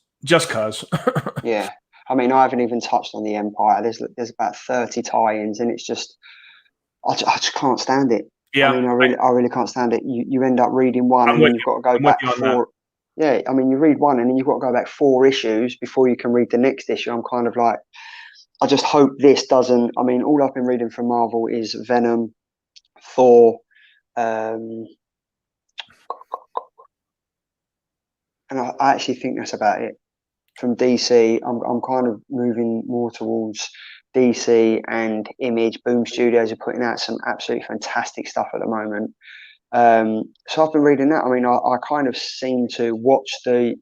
Yeah. I mean, I haven't even touched on the Empire. There's about 30 tie-ins, and it's just I just can't stand it. Yeah, I mean, I really can't stand it. You end up reading one, and then you've got to go back 4. Yeah, I mean, you read one, and then you've got to go back 4 issues before you can read the next issue. I'm kind of like, I just hope this doesn't. I mean, all I've been reading from Marvel is Venom, Thor, and I actually think that's about it. From DC, I'm kind of moving more towards DC and Image. Boom Studios are putting out some absolutely fantastic stuff at the moment. So I've been reading that. I mean, I kind of seem to watch the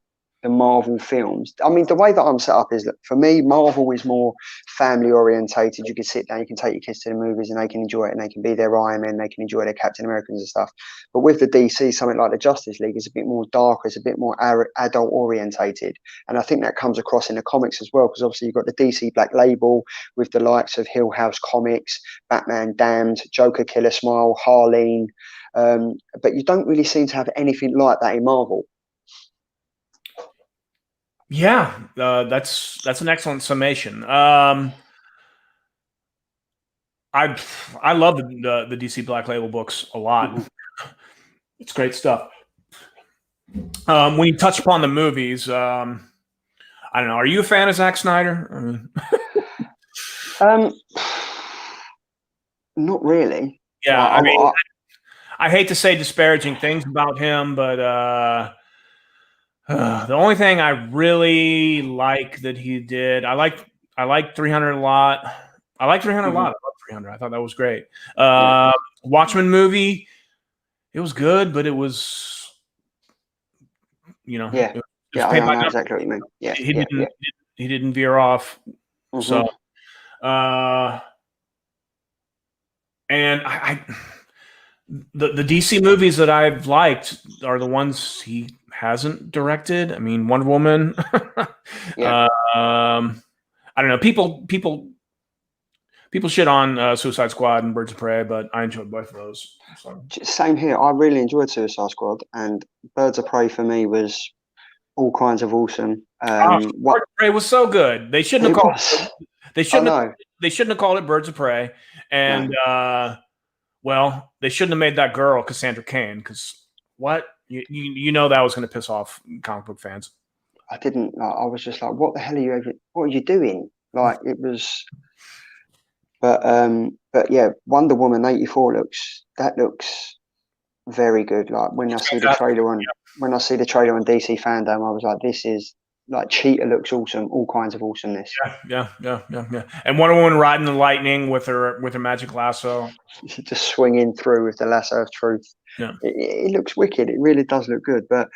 Marvel films. I mean, the way that I'm set up is that for me, Marvel is more family orientated. You can sit down, you can take your kids to the movies, and they can enjoy it, and they can be their Iron Man, they can enjoy their Captain Americans and stuff. But with the DC, something like the Justice League is a bit more darker, it's a bit more adult orientated, and I think that comes across in the comics as well, because obviously you've got the DC Black Label with the likes of Hill House Comics, Batman Damned, Joker Killer Smile, Harleen, but you don't really seem to have anything like that in Marvel. Yeah, that's an excellent summation. I love the DC Black Label books a lot. It's great stuff. When you touch upon the movies, I don't know. Are you a fan of Zack Snyder? Not really. Yeah, I mean, I hate to say disparaging things about him, but the only thing I really like that he did, I like 300 a lot. I like 300 a lot. I love 300. I thought that was great. Watchmen movie, it was good, but it was, I know exactly what you mean. Yeah, he didn't veer off. So, And the DC movies that I've liked are the ones he hasn't directed. I mean, Wonder Woman. Yeah. I don't know. People shit on Suicide Squad and Birds of Prey, but I enjoyed both of those. So. Same here. I really enjoyed Suicide Squad, and Birds of Prey for me was all kinds of awesome. Birds of Prey was so good. They shouldn't have called it. They shouldn't have called it Birds of Prey. And well, they shouldn't have made that girl Cassandra Cain, because what you know that was going to piss off comic book fans. I didn't. I was just like, what the hell are you? What are you doing? Like it was. But yeah, Wonder Woman 84 looks very good. Like when I see the trailer on DC Fandom, I was like, this is like Cheetah looks awesome, all kinds of awesomeness. Yeah. And Wonder Woman riding the lightning with her magic lasso, just swinging through with the lasso of truth. Yeah, it looks wicked. It really does look good. But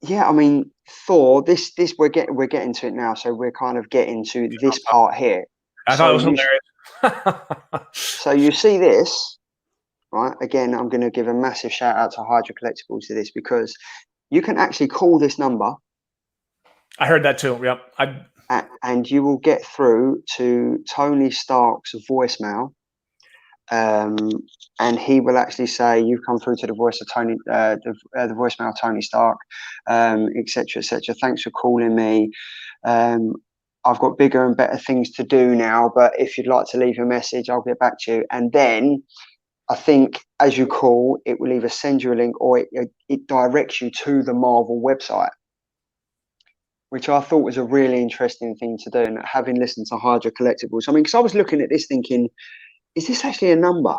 yeah, I mean, Thor. This we're getting to it now, so we're kind of getting to this part here. I thought it was hilarious. So you see this, right? Again, I'm going to give a massive shout out to Hydra Collectibles for this, because you can actually call this number. I heard that too. Yep. And you will get through to Tony Stark's voicemail. And he will actually say, you've come through to the voice of Tony, the voicemail of Tony Stark, etc., etc. Thanks for calling me. I've got bigger and better things to do now, but if you'd like to leave a message, I'll get back to you. And then I think as you call, it will either send you a link or it directs you to the Marvel website, which I thought was a really interesting thing to do. And having listened to Hydra Collectibles, I mean, because I was looking at this thinking, is this actually a number?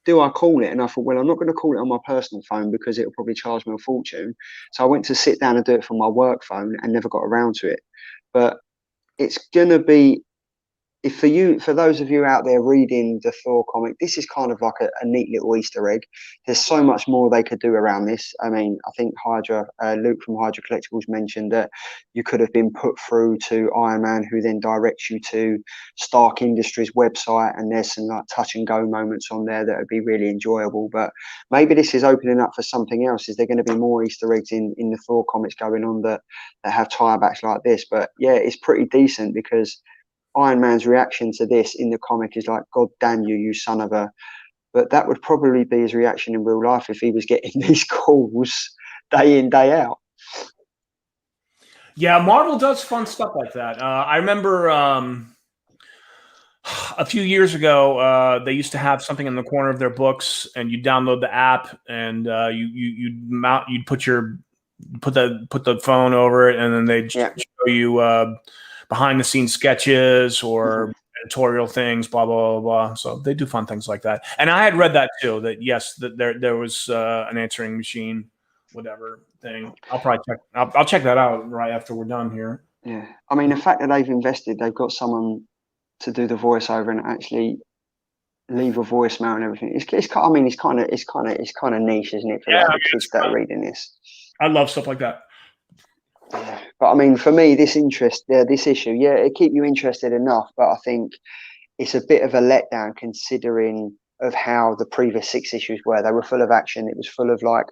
Do I call it? And I thought, well, I'm not going to call it on my personal phone because it'll probably charge me a fortune. So I went to sit down and do it from my work phone and never got around to it. But it's going to be, for those of you out there reading the Thor comic, this is kind of like a neat little Easter egg. There's so much more they could do around this. I mean, I think Luke from Hydra Collectibles mentioned that you could have been put through to Iron Man, who then directs you to Stark Industries website, and there's some like touch and go moments on there that would be really enjoyable. But maybe this is opening up for something else. Is there going to be more Easter eggs in the Thor comics going on that have tiebacks like this? But yeah, it's pretty decent, because Iron Man's reaction to this in the comic is like, God damn you, you son of a... But that would probably be his reaction in real life if he was getting these calls day in, day out. Yeah, Marvel does fun stuff like that. I remember a few years ago, they used to have something in the corner of their books, and you download the app, and you'd put the phone over it, and then they'd show you behind the scenes sketches or editorial things, blah, blah, blah, blah. So they do fun things like that. And I had read that too, that yes, that there was an answering machine, whatever thing. I'll check that out right after we're done here. Yeah. I mean, the fact that they've got someone to do the voiceover and actually leave a voicemail and everything. It's kind of niche, isn't it? For the kids that are reading this. I love stuff like that. Yeah. But I mean, for me, this issue, it keep you interested enough. But I think it's a bit of a letdown considering of how the previous 6 issues were. They were full of action. It was full of like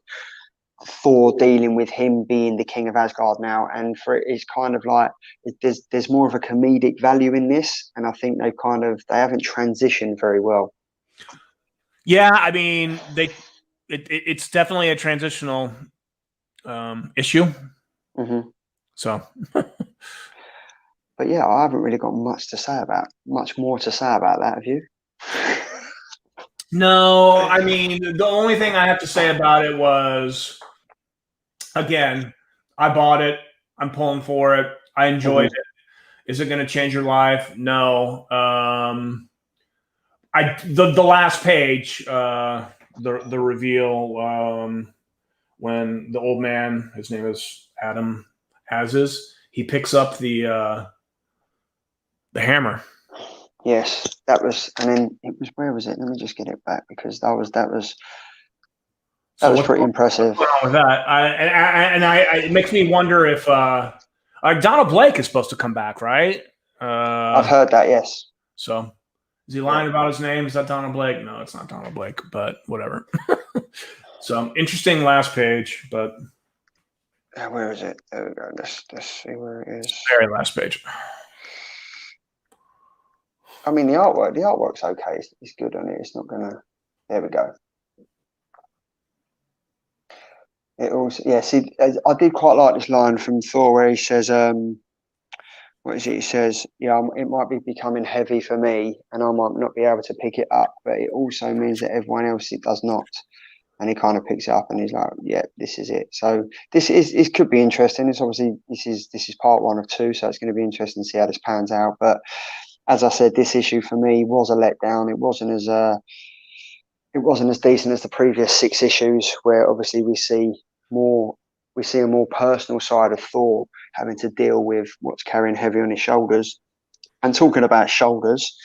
Thor dealing with him being the king of Asgard now, and it's kind of like there's more of a comedic value in this, and I think they haven't transitioned very well. Yeah, I mean, it's definitely a transitional issue. Mm-hmm. So, but yeah, I haven't really got much more to say about that. Have you? No, I mean, the only thing I have to say about it was, again, I bought it. I'm pulling for it. I enjoyed it. Is it going to change your life? No. The last page, the reveal, when the old man, his name is Adam Aziz, he picks up the hammer. Yes, that was, and then it was, where was it? Let me just get it back, because that was pretty impressive. What's going on with that? It makes me wonder if Donald Blake is supposed to come back, right? I've heard that, yes. So Is he lying about his name? Is that Donald Blake? No, it's not Donald Blake, but whatever. So interesting last page, but where is it? There we go. Let's see where it is. Very last page. I mean, the artwork's okay. It's good on it. It's not gonna. There we go. It also, yeah. See, I did quite like this line from Thor where he says, "What is it?" He says, "Yeah, it might be becoming heavy for me, and I might not be able to pick it up, but it also means that everyone else it does not." And he kind of picks it up, and he's like, "Yeah, this is it." So this could be interesting. It's obviously this is part 1 of 2, so it's going to be interesting to see how this pans out. But as I said, this issue for me was a letdown. It wasn't as decent as the previous 6 issues, where obviously we see a more personal side of Thor having to deal with what's carrying heavy on his shoulders. And talking about shoulders,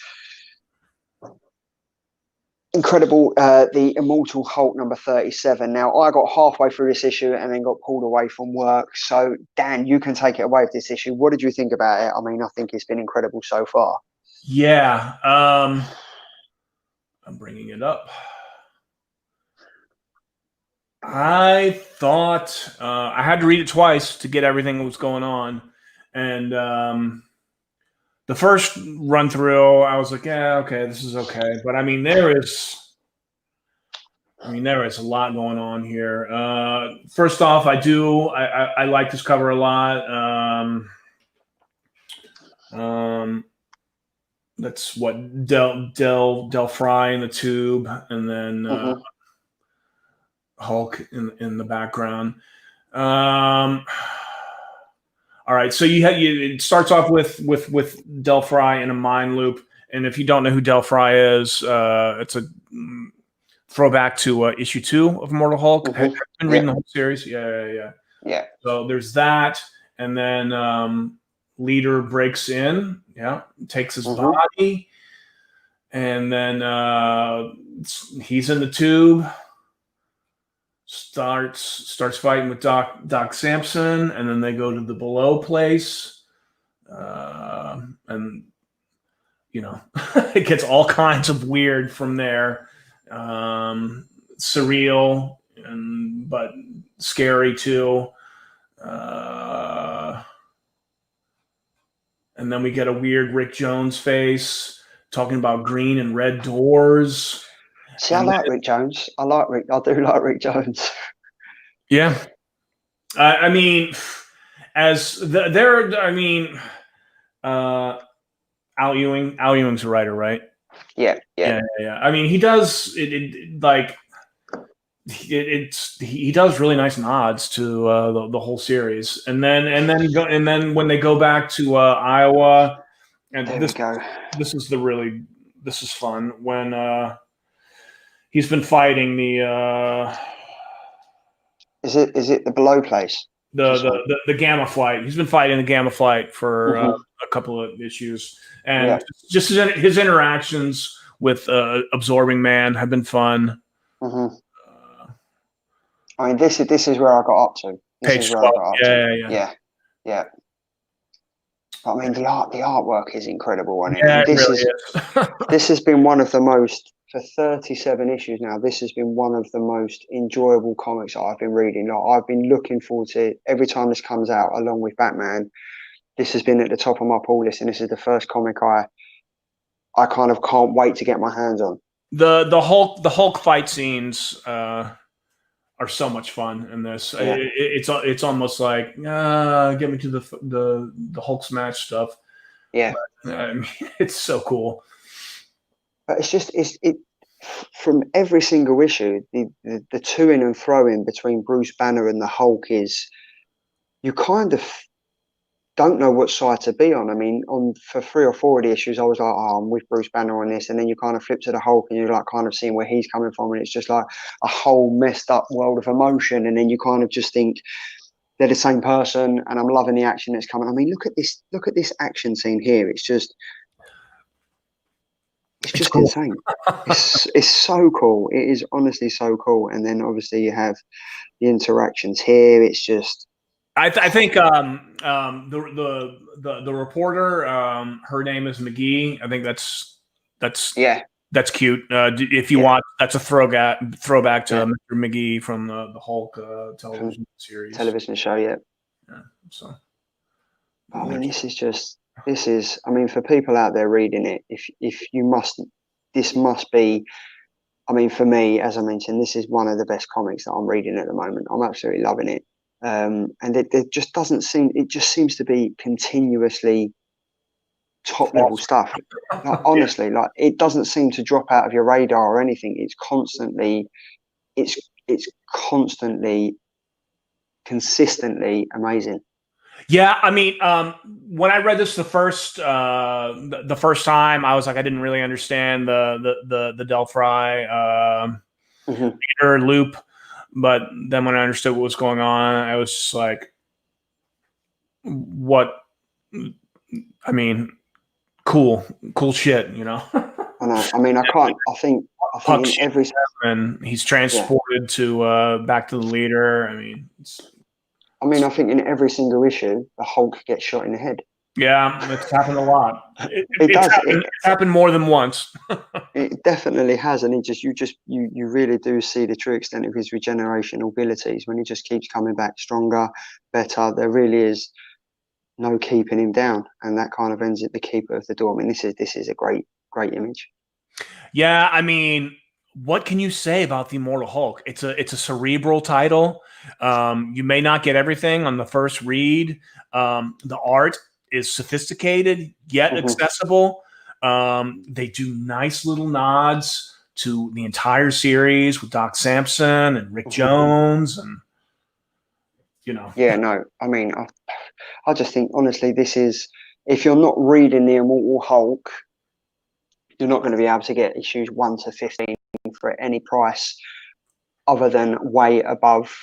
incredible, the Immortal Hulk number 37. Now, I got halfway through this issue and then got pulled away from work. So, Dan, you can take it away with this issue. What did you think about it? I mean, I think it's been incredible so far. Yeah. I'm bringing it up. I thought I had to read it twice to get everything that was going on. And the first run through, I was like, yeah, okay, this is okay. But I mean, there is a lot going on here. First off, I like this cover a lot. That's what Del Fry in the tube, and then Hulk in the background. All right, so it starts off with Del Fry in a mind loop, and if you don't know who Del Fry is, it's a throwback to issue 2 of Immortal Hulk. Have you been reading the whole series? Yeah. So there's that, and then Leader breaks in, takes his body, and then he's in the tube. Starts fighting with Doc Samson, and then they go to the below place, and it gets all kinds of weird from there, surreal but scary too, and then we get a weird Rick Jones face talking about green and red doors. See, I like Rick Jones. I do like Rick Jones. Yeah. I mean, Al Ewing's a writer, right? Yeah. I mean, he does he does really nice nods to the whole series, and then when they go back to Iowa, and this is fun when he's been fighting the is it the below place? The Gamma Flight. He's been fighting the Gamma Flight for a couple of issues, and just his interactions with Absorbing Man have been fun. I mean, this is where I got up to. Page 12. Yeah. I mean, the artwork is incredible on it. Yeah, it really is. This has been one of the most, for 37 issues now, this has been one of the most enjoyable comics I've been reading. Like, I've been looking forward to it every time this comes out, along with Batman. This has been at the top of my pull list, and this is the first comic I kind of can't wait to get my hands on. The Hulk fight scenes are so much fun in this. Yeah. It's almost like get me to the Hulk smash stuff. Yeah, but, I mean, it's so cool. But it's just it from every single issue, the to-ing and throwing between Bruce Banner and the Hulk is, you kind of don't know what side to be on. I mean, for 3 or 4 of the issues, I was like, I'm with Bruce Banner on this, and then you kind of flip to the Hulk, and you're like kind of seeing where he's coming from, and it's just like a whole messed up world of emotion, and then you kind of just think they're the same person, and I'm loving the action that's coming. I mean, look at this action scene here. It's just cool. Insane. It's so cool. It is honestly so cool. And then obviously you have the interactions here. It's just. I think the reporter, her name is McGee. I think that's That's Yeah. That's cute. If you want, that's a throwback to Mr. McGee from the Hulk television series. Television show, yeah. So, I mean, I mean, for people out there reading it, this must be, I mean, for me, as I mentioned, this is one of the best comics that I'm reading at the moment. I'm absolutely loving it. And it just seems to be continuously top level stuff. Like, honestly, like it doesn't seem to drop out of your radar or anything. It's constantly consistently amazing. Yeah, I mean, when I read this the first time, I was like, I didn't really understand the Delphi Peter loop, but then when I understood what was going on, I was just like, what? I mean, cool shit, you know. I know. I mean, I think in every, and he's transported to back to the leader. I think in every single issue, the Hulk gets shot in the head. Yeah, it's happened a lot. It's happened more than once. It definitely has, and you really do see the true extent of his regenerational abilities when he just keeps coming back stronger, better. There really is no keeping him down, and that kind of ends at the keeper of the door. I mean, this is a great image. Yeah, I mean, what can you say about the Immortal Hulk? It's a cerebral title. You may not get everything on the first read. The art is sophisticated yet accessible. They do nice little nods to the entire series with Doc Samson and Rick Jones, and you know. Yeah, no, I mean, I just think honestly, this is, if you're not reading the Immortal Hulk, you're not going to be able to get issues 1 to 15 for any price other than way above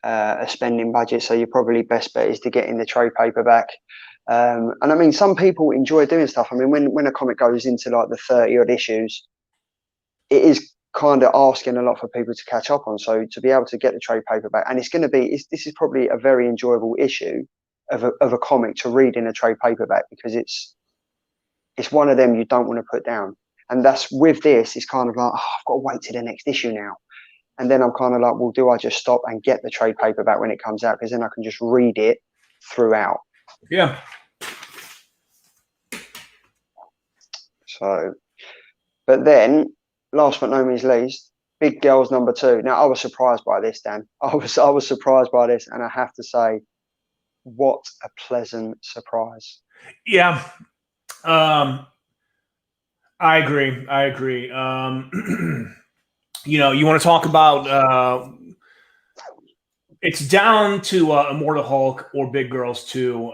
a spending budget. So your probably best bet is to get in the trade paperback. And I mean, some people enjoy doing stuff. I mean, when a comic goes into like the 30 odd issues, it is kind of asking a lot for people to catch up on. So to be able to get the trade paperback, and this is probably a very enjoyable issue of a comic to read in a trade paperback, because it's one of them you don't want to put down. And that's with this, it's kind of like, I've got to wait to the next issue now. And then I'm kind of like, well, do I just stop and get the trade paperback when it comes out? Because then I can just read it throughout. Yeah. So, but then, last but no means least, Big Girls #2. Now, I was surprised by this, Dan. I was surprised by this, and I have to say, what a pleasant surprise. Yeah. I agree. You know, you want to talk about it's down to Immortal Hulk or Big Girls 2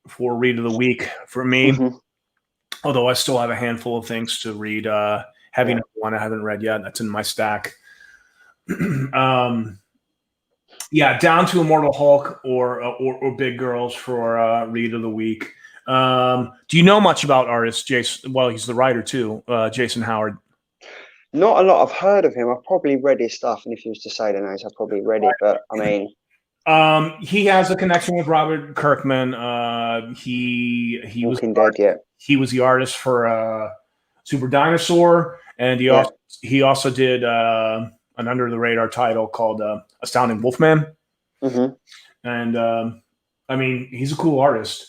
for read of the week for me. Although I still have a handful of things to read. Heavy number 1 I haven't read yet. That's in my stack. Yeah, down to Immortal Hulk or Big Girls for read of the week. Do you know much about artist Jason? Well, he's the writer too, Jason Howard. Not a lot. I've heard of him. I've probably read his stuff, and if you was to say the names, I've probably read it. But I mean, he has a connection with Robert Kirkman. He Walking Dead. Yeah, he was the artist for Super Dinosaur, and he also did an under the radar title called Astounding Wolfman. And I mean, he's a cool artist,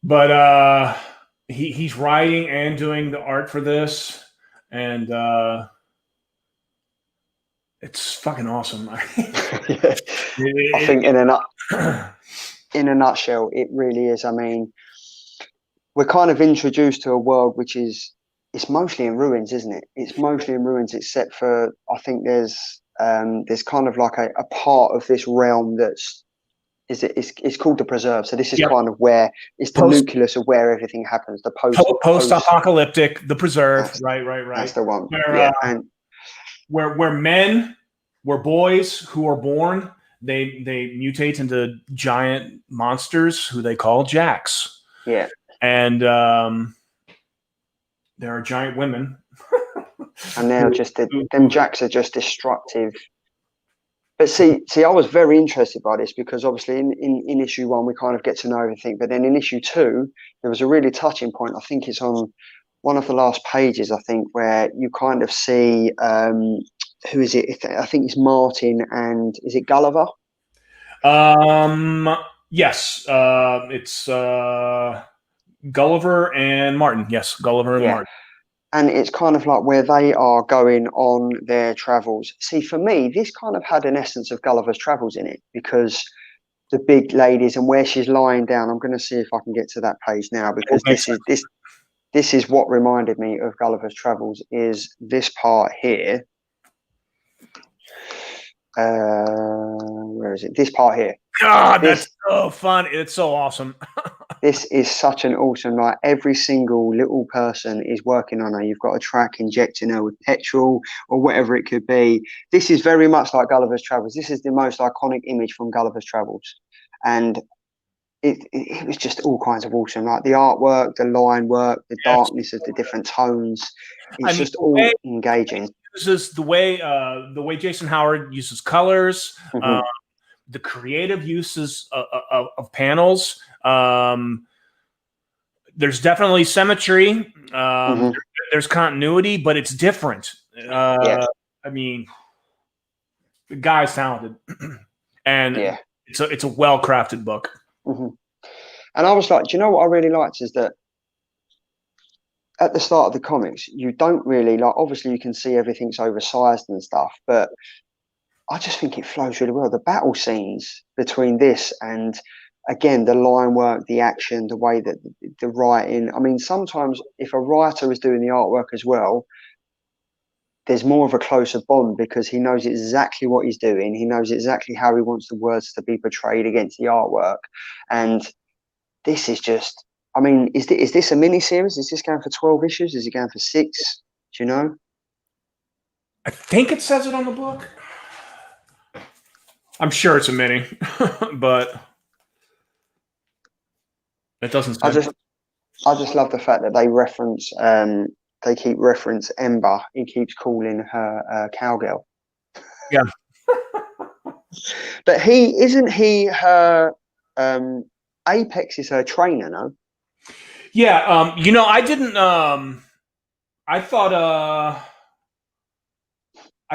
but he's writing and doing the art for this, and it's fucking awesome. I think in a nutshell, it really is. I mean, we're kind of introduced to a world which is, it's mostly in ruins, isn't it? It's mostly in ruins, except for, I think there's kind of like a part of this realm it's called the Preserve. So this is kind of where it's the nucleus of where everything happens. The post-apocalyptic, the Preserve. Right. That's the one. Where boys who are born, they mutate into giant monsters who they call Jacks. Yeah. And there are giant women. And they're just them Jacks are just destructive. But see, I was very interested by this because obviously in issue 1 we kind of get to know everything, but then in issue 2 there was a really touching point. I think it's on one of the last pages, I think, where you kind of see who is it? I think it's Martin and is it Gulliver? Yes, it's Gulliver and Martin. Yes, Gulliver and Martin. And it's kind of like where they are going on their travels. See, for me, this kind of had an essence of Gulliver's Travels in it because the big ladies and where she's lying down. I'm going to see if I can get to that page now because this is what reminded me of Gulliver's Travels. Is this part here? Where is it? This part here. God, that's so fun! It's so awesome. This is such an awesome, like every single little person is working on her. You've got a track injecting her with petrol or whatever it could be. This is very much like Gulliver's Travels. This is the most iconic image from Gulliver's Travels. And it was just all kinds of awesome, like the artwork, the line work, the darkness of the different tones. It's just all engaging. Uses the way Jason Howard uses colors, the creative uses of panels. There's definitely symmetry. There's continuity, but it's different. I mean, the guy's talented, and it's a well-crafted book. And I was like, do you know what I really liked is that at the start of the comics, you don't really like. Obviously, you can see everything's oversized and stuff, but I just think it flows really well. The battle scenes between this and again, the line work, the action, the way that the writing. I mean, sometimes if a writer is doing the artwork as well, there's more of a closer bond because he knows exactly what he's doing. He knows exactly how he wants the words to be portrayed against the artwork. And this is just, I mean, is this a mini series? Is this going for 12 issues? Is it going for 6? Do you know? I think it says it on the book. I'm sure it's a mini, but it doesn't say. I just love the fact that they keep reference Ember. He keeps calling her cowgirl. Yeah. But isn't he her Apex is her trainer, no? Yeah, I didn't I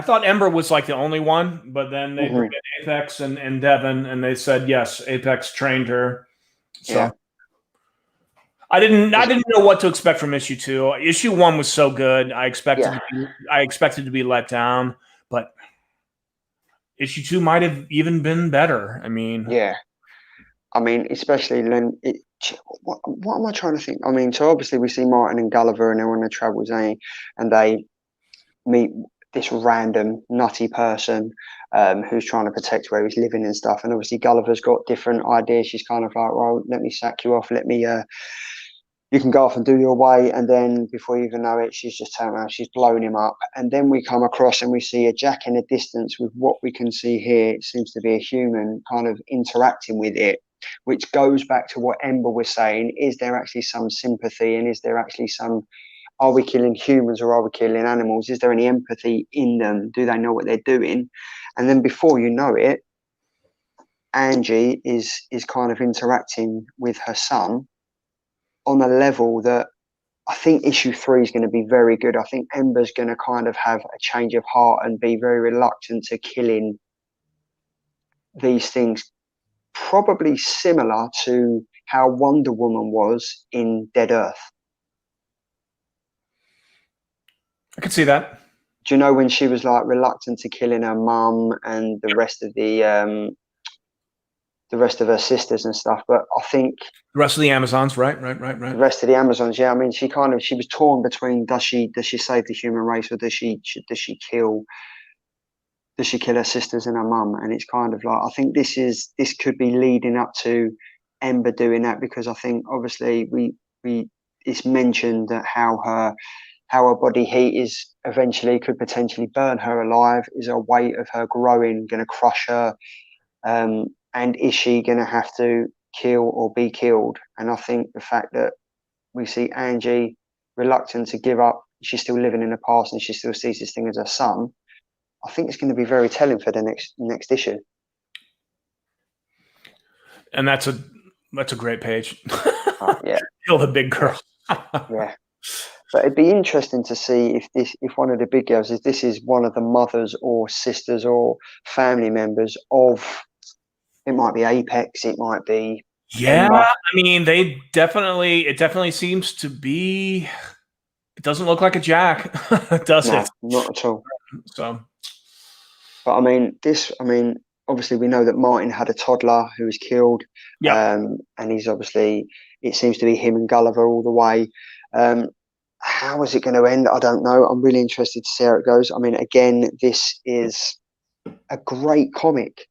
thought Ember was like the only one, but then they brought in Apex and Devin, and they said yes, Apex trained her. So I didn't know what to expect from issue 2. Issue 1 was so good. I expected to be let down, but issue 2 might have even been better. I mean, especially when what am I trying to think? I mean, so obviously we see Martin and Gulliver and they're on their travels, and they meet this random nutty person who's trying to protect where he's living and stuff. And obviously Gulliver's got different ideas. She's kind of like, well, let me sack you off. Let me, you can go off and do your way. And then before you even know it, she's just turned around. She's blown him up. And then we come across and we see a Jack in the distance with what we can see here. It seems to be a human kind of interacting with it, which goes back to what Ember was saying. Is there actually some sympathy, and is there actually some, are we killing humans or are we killing animals? Is there any empathy in them? Do they know what they're doing? And then before you know it, Angie is kind of interacting with her son on a level that I think issue 3 is going to be very good. I think Ember's going to kind of have a change of heart and be very reluctant to killing these things, probably similar to how Wonder Woman was in Dead Earth. I could see that. Do you know when she was like reluctant to killing her mum and the rest of her sisters and stuff? But I think the rest of the Amazons, right. The rest of the Amazons, yeah. I mean, she was torn between does she save the human race or does she kill her sisters and her mum? And it's kind of like, I think this could be leading up to Ember doing that, because I think obviously it's mentioned that how her body heat is eventually could potentially burn her alive. Is a weight of her growing going to crush her? And is she going to have to kill or be killed? And I think the fact that we see Angie reluctant to give up, she's still living in the past and she still sees this thing as her son, I think it's going to be very telling for the next issue. And that's a great page. Yeah. Kill the big girl. Yeah. But it'd be interesting to see if one of the big girls is one of the mothers or sisters or family members of. It might be Apex. It might be. Yeah, Ember. I mean, it definitely seems to be. It doesn't look like a Jack, does No, it? not at all. So, but I mean, obviously we know that Martin had a toddler who was killed. yeah. And he's obviously, it seems to be him and Gulliver all the way. How is it going to end? I don't know. I'm really interested to see how it goes. I mean, again, this is a great comic.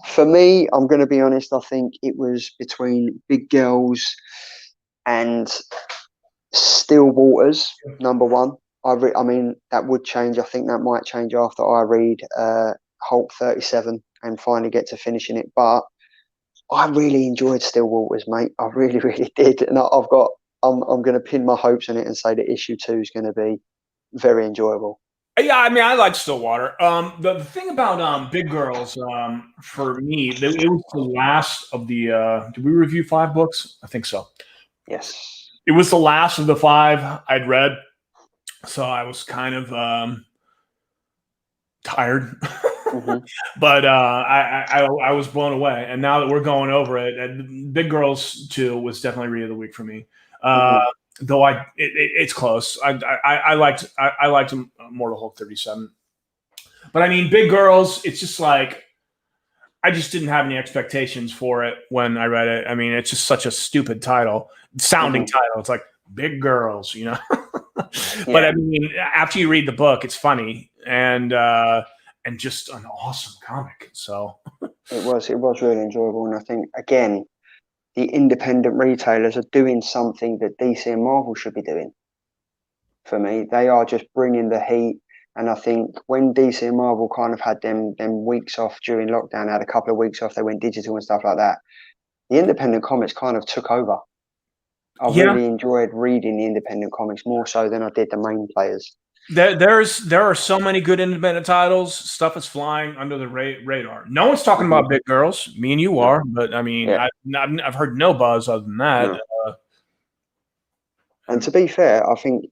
For me, I'm going to be honest, I think it was between Big Girls and Still Waters, number one. I mean, that would change. I think that might change after I read Hulk 37 and finally get to finishing it. But I really enjoyed Still Waters, mate. I really, really did. And I'm going to pin my hopes on it and say that issue 2 is going to be very enjoyable. Yeah, I mean, I like Stillwater. The thing about Big Girls, for me, it was the last of the. Did we review 5 books? I think so. Yes. It was the last of the 5 I'd read, so I was kind of tired. Mm-hmm. But I was blown away, and now that we're going over it, and Big Girls 2 was definitely read of the week for me. Though it's close. I liked Immortal Hulk 37, but I mean Big Girls. It's just like I just didn't have any expectations for it when I read it. I mean, it's just such a stupid sounding title. It's like Big Girls, you know. But I mean, after you read the book, it's funny and just an awesome comic. So it was really enjoyable, and I think again, the independent retailers are doing something that DC and Marvel should be doing. For me, they are just bringing the heat. And I think when DC and Marvel kind of had them weeks off during lockdown, had a couple of weeks off, they went digital and stuff like that. The independent comics kind of took over. I really enjoyed reading the independent comics more so than I did the main players. There are so many good independent titles. Stuff is flying under the radar. No one's talking about Big Girls. Me and you are, but I mean, I've heard no buzz other than that. No. And to be fair, I think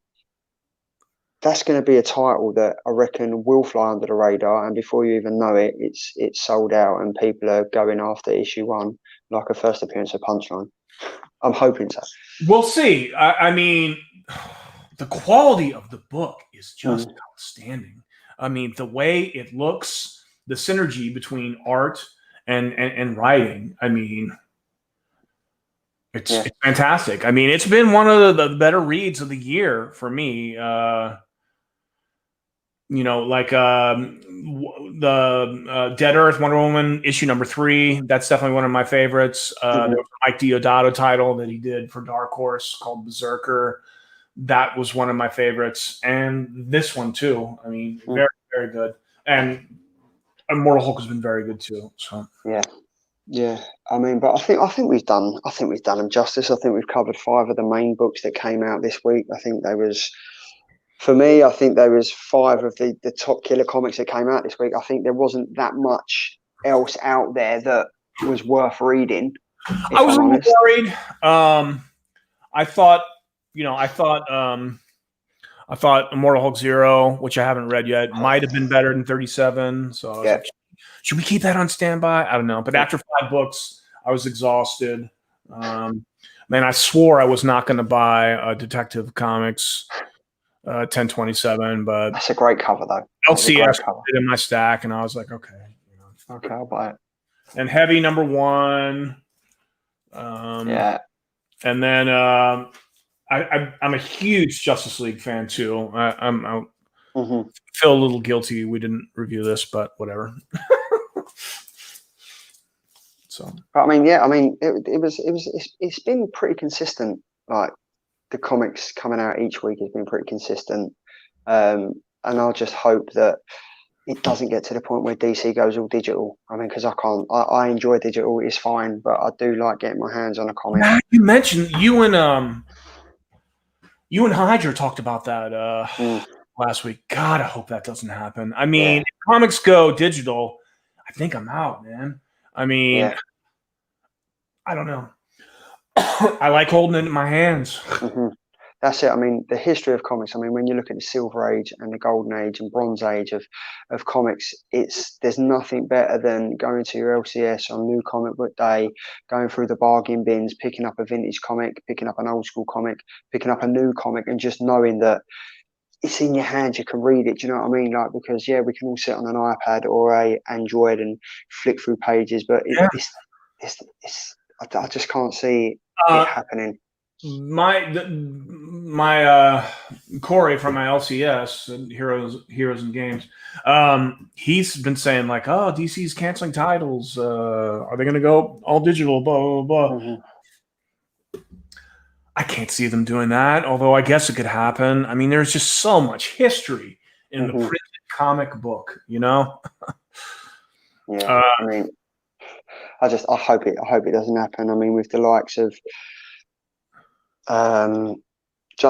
that's going to be a title that I reckon will fly under the radar, and before you even know it, it's sold out, and people are going after issue 1 like a first appearance of Punchline. I'm hoping so. We'll see. I mean, the quality of the book is just outstanding. I mean, the way it looks, the synergy between art and writing. I mean, it's fantastic. I mean, it's been one of the better reads of the year for me. You know, like the Dead Earth Wonder Woman issue number 3. That's definitely one of my favorites. There was a Mike Deodato title that he did for Dark Horse called Berserker. That was one of my favorites, and this one too. I mean, very, very good. And Immortal Hulk has been very good too. So yeah. I mean, but I think we've done them justice. I think we've covered 5 of the main books that came out this week. I think for me, I think there was 5 of the top killer comics that came out this week. I think there wasn't that much else out there that was worth reading. I was a little worried. I thought Immortal Hulk 0, which I haven't read yet, might have been better than 37. So I was like, should we keep that on standby? I don't know. But after 5 books, I was exhausted. Man, I swore I was not going to buy Detective Comics 1027, but that's a great cover though. LCS it in my stack, and I was like, okay, okay, I'll buy it. And Heavy number 1. And then I'm a huge Justice League fan too. I feel a little guilty we didn't review this, but whatever. So, I mean, it's been pretty consistent. Like the comics coming out each week has been pretty consistent, and I'll just hope that it doesn't get to the point where DC goes all digital. I mean, because I enjoy digital, it's fine, but I do like getting my hands on a comic. Now you mentioned you and Hydra talked about that last week. God, I hope that doesn't happen. I mean, if comics go digital, I think I'm out, man. I mean, I don't know. I like holding it in my hands. That's it. I mean, the history of comics. I mean, when you look at the Silver Age and the Golden Age and Bronze Age of comics, there's nothing better than going to your LCS on New Comic Book Day, going through the bargain bins, picking up a vintage comic, picking up an old school comic, picking up a new comic, and just knowing that it's in your hand. You can read it. Do you know what I mean? Like, because we can all sit on an iPad or a Android and flick through pages, but I just can't see it happening. My Corey from my LCS, Heroes and Games, he's been saying like, oh, DC's canceling titles. Are they going to go all digital? Blah blah blah. Mm-hmm. I can't see them doing that, although I guess it could happen. I mean, there's just so much history in the printed comic book, you know. Yeah, I mean, I hope it doesn't happen. I mean, with the likes of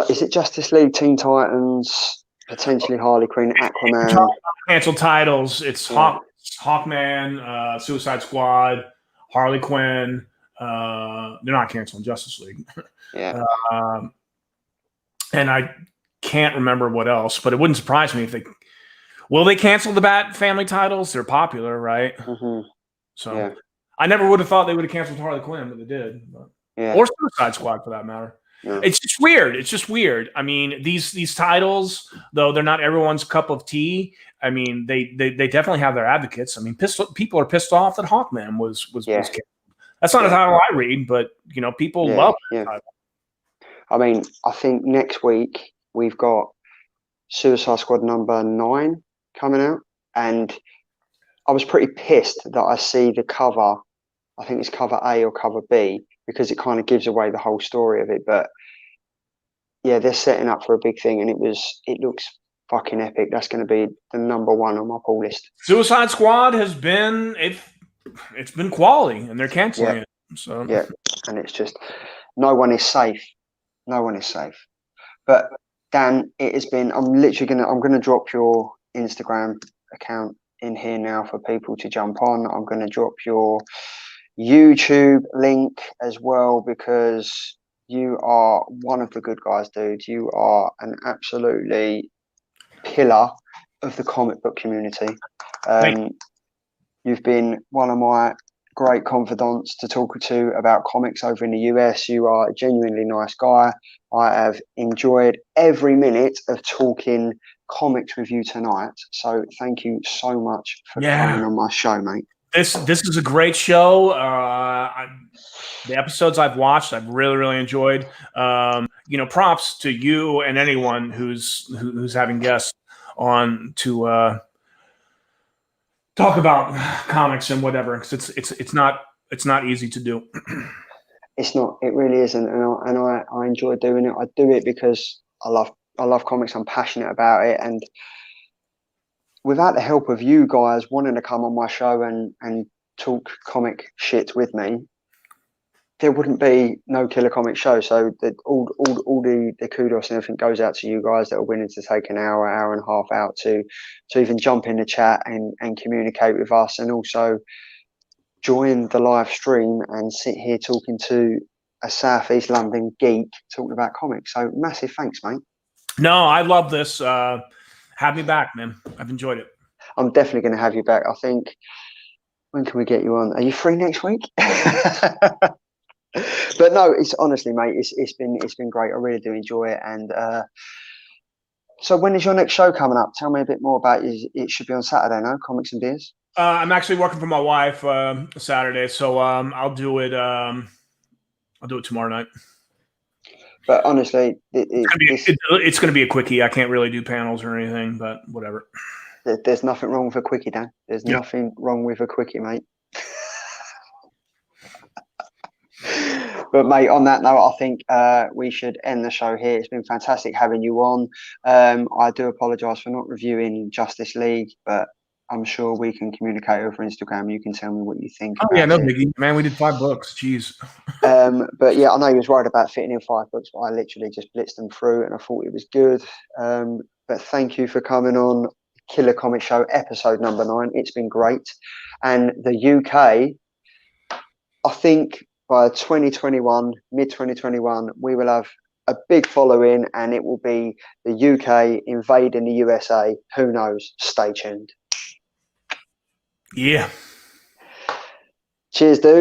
is it Justice League, Teen Titans, potentially Harley Quinn, Aquaman? Canceled titles. It's Hawkman, Suicide Squad, Harley Quinn. They're not canceling Justice League. Yeah. And I can't remember what else, but it wouldn't surprise me if they will. They cancel the Bat Family titles. They're popular, right? Mm-hmm. So I never would have thought they would have canceled Harley Quinn, but they did. Or Suicide Squad, for that matter. Yeah. It's just weird. It's just weird. I mean, these titles, though they're not everyone's cup of tea. I mean, they definitely have their advocates. I mean, people are pissed off that Hawkman was canceled. That's not a title I read, but you know, people love that title. I mean, I think next week we've got Suicide Squad number 9 coming out, and I was pretty pissed that I see the cover. I think it's cover A or cover B, because it kind of gives away the whole story of it. But yeah, they're setting up for a big thing, and it looks fucking epic. That's going to be the number 1 on my pull list. Suicide Squad has been it's been quality, and they're canceling it. So yeah, and it's just no one is safe. No one is safe. But Dan, it has been. I'm gonna drop your Instagram account in here now for people to jump on. I'm gonna drop your YouTube link as well, because you are one of the good guys, dude. You are an absolutely pillar of the comic book community. You've been one of my great confidants to talk to about comics over in the US. You are a genuinely nice guy. I have enjoyed every minute of talking comics with you tonight. So thank you so much for coming on my show, mate. This is a great show. The episodes I've watched, I've really enjoyed. You know, props to you and anyone who's having guests on to talk about comics and whatever, because it's not easy to do. It's not. It really isn't, and I enjoy doing it. I do it because I love comics. I'm passionate about it, and without the help of you guys wanting to come on my show and talk comic shit with me, there wouldn't be no Killer Comic Show. So all the kudos and everything goes out to you guys that are willing to take an hour and a half out to even jump in the chat and communicate with us, and also join the live stream and sit here talking to a Southeast London geek talking about comics. So massive thanks, mate. No, I love this. Have me back, man. I've enjoyed it. I'm definitely going to have you back. I think, when can we get you on? Are you free next week? But no, it's honestly, mate, it's been great. I really do enjoy it. And so when is your next show coming up? Tell me a bit more about it. It should be on Saturday, no? Comics and Beers? I'm actually working for my wife Saturday, so I'll do it tomorrow night. But honestly, it's going to be a quickie. I can't really do panels or anything, but whatever. There's nothing wrong with a quickie, Dan. There's nothing wrong with a quickie, mate. But mate, on that note, I think we should end the show here. It's been fantastic having you on. I do apologise for not reviewing Justice League, but I'm sure we can communicate over Instagram. You can tell me what you think. Oh yeah, no biggie, man. We did 5 books. Jeez. But yeah, I know you was worried about fitting in 5 books, but I literally just blitzed them through, and I thought it was good. But thank you for coming on Killer Comic Show episode number 9. It's been great, and the UK, I think by 2021, mid 2021, we will have a big following, and it will be the UK invading the USA. Who knows? Stay tuned. Yeah. Cheers, dude.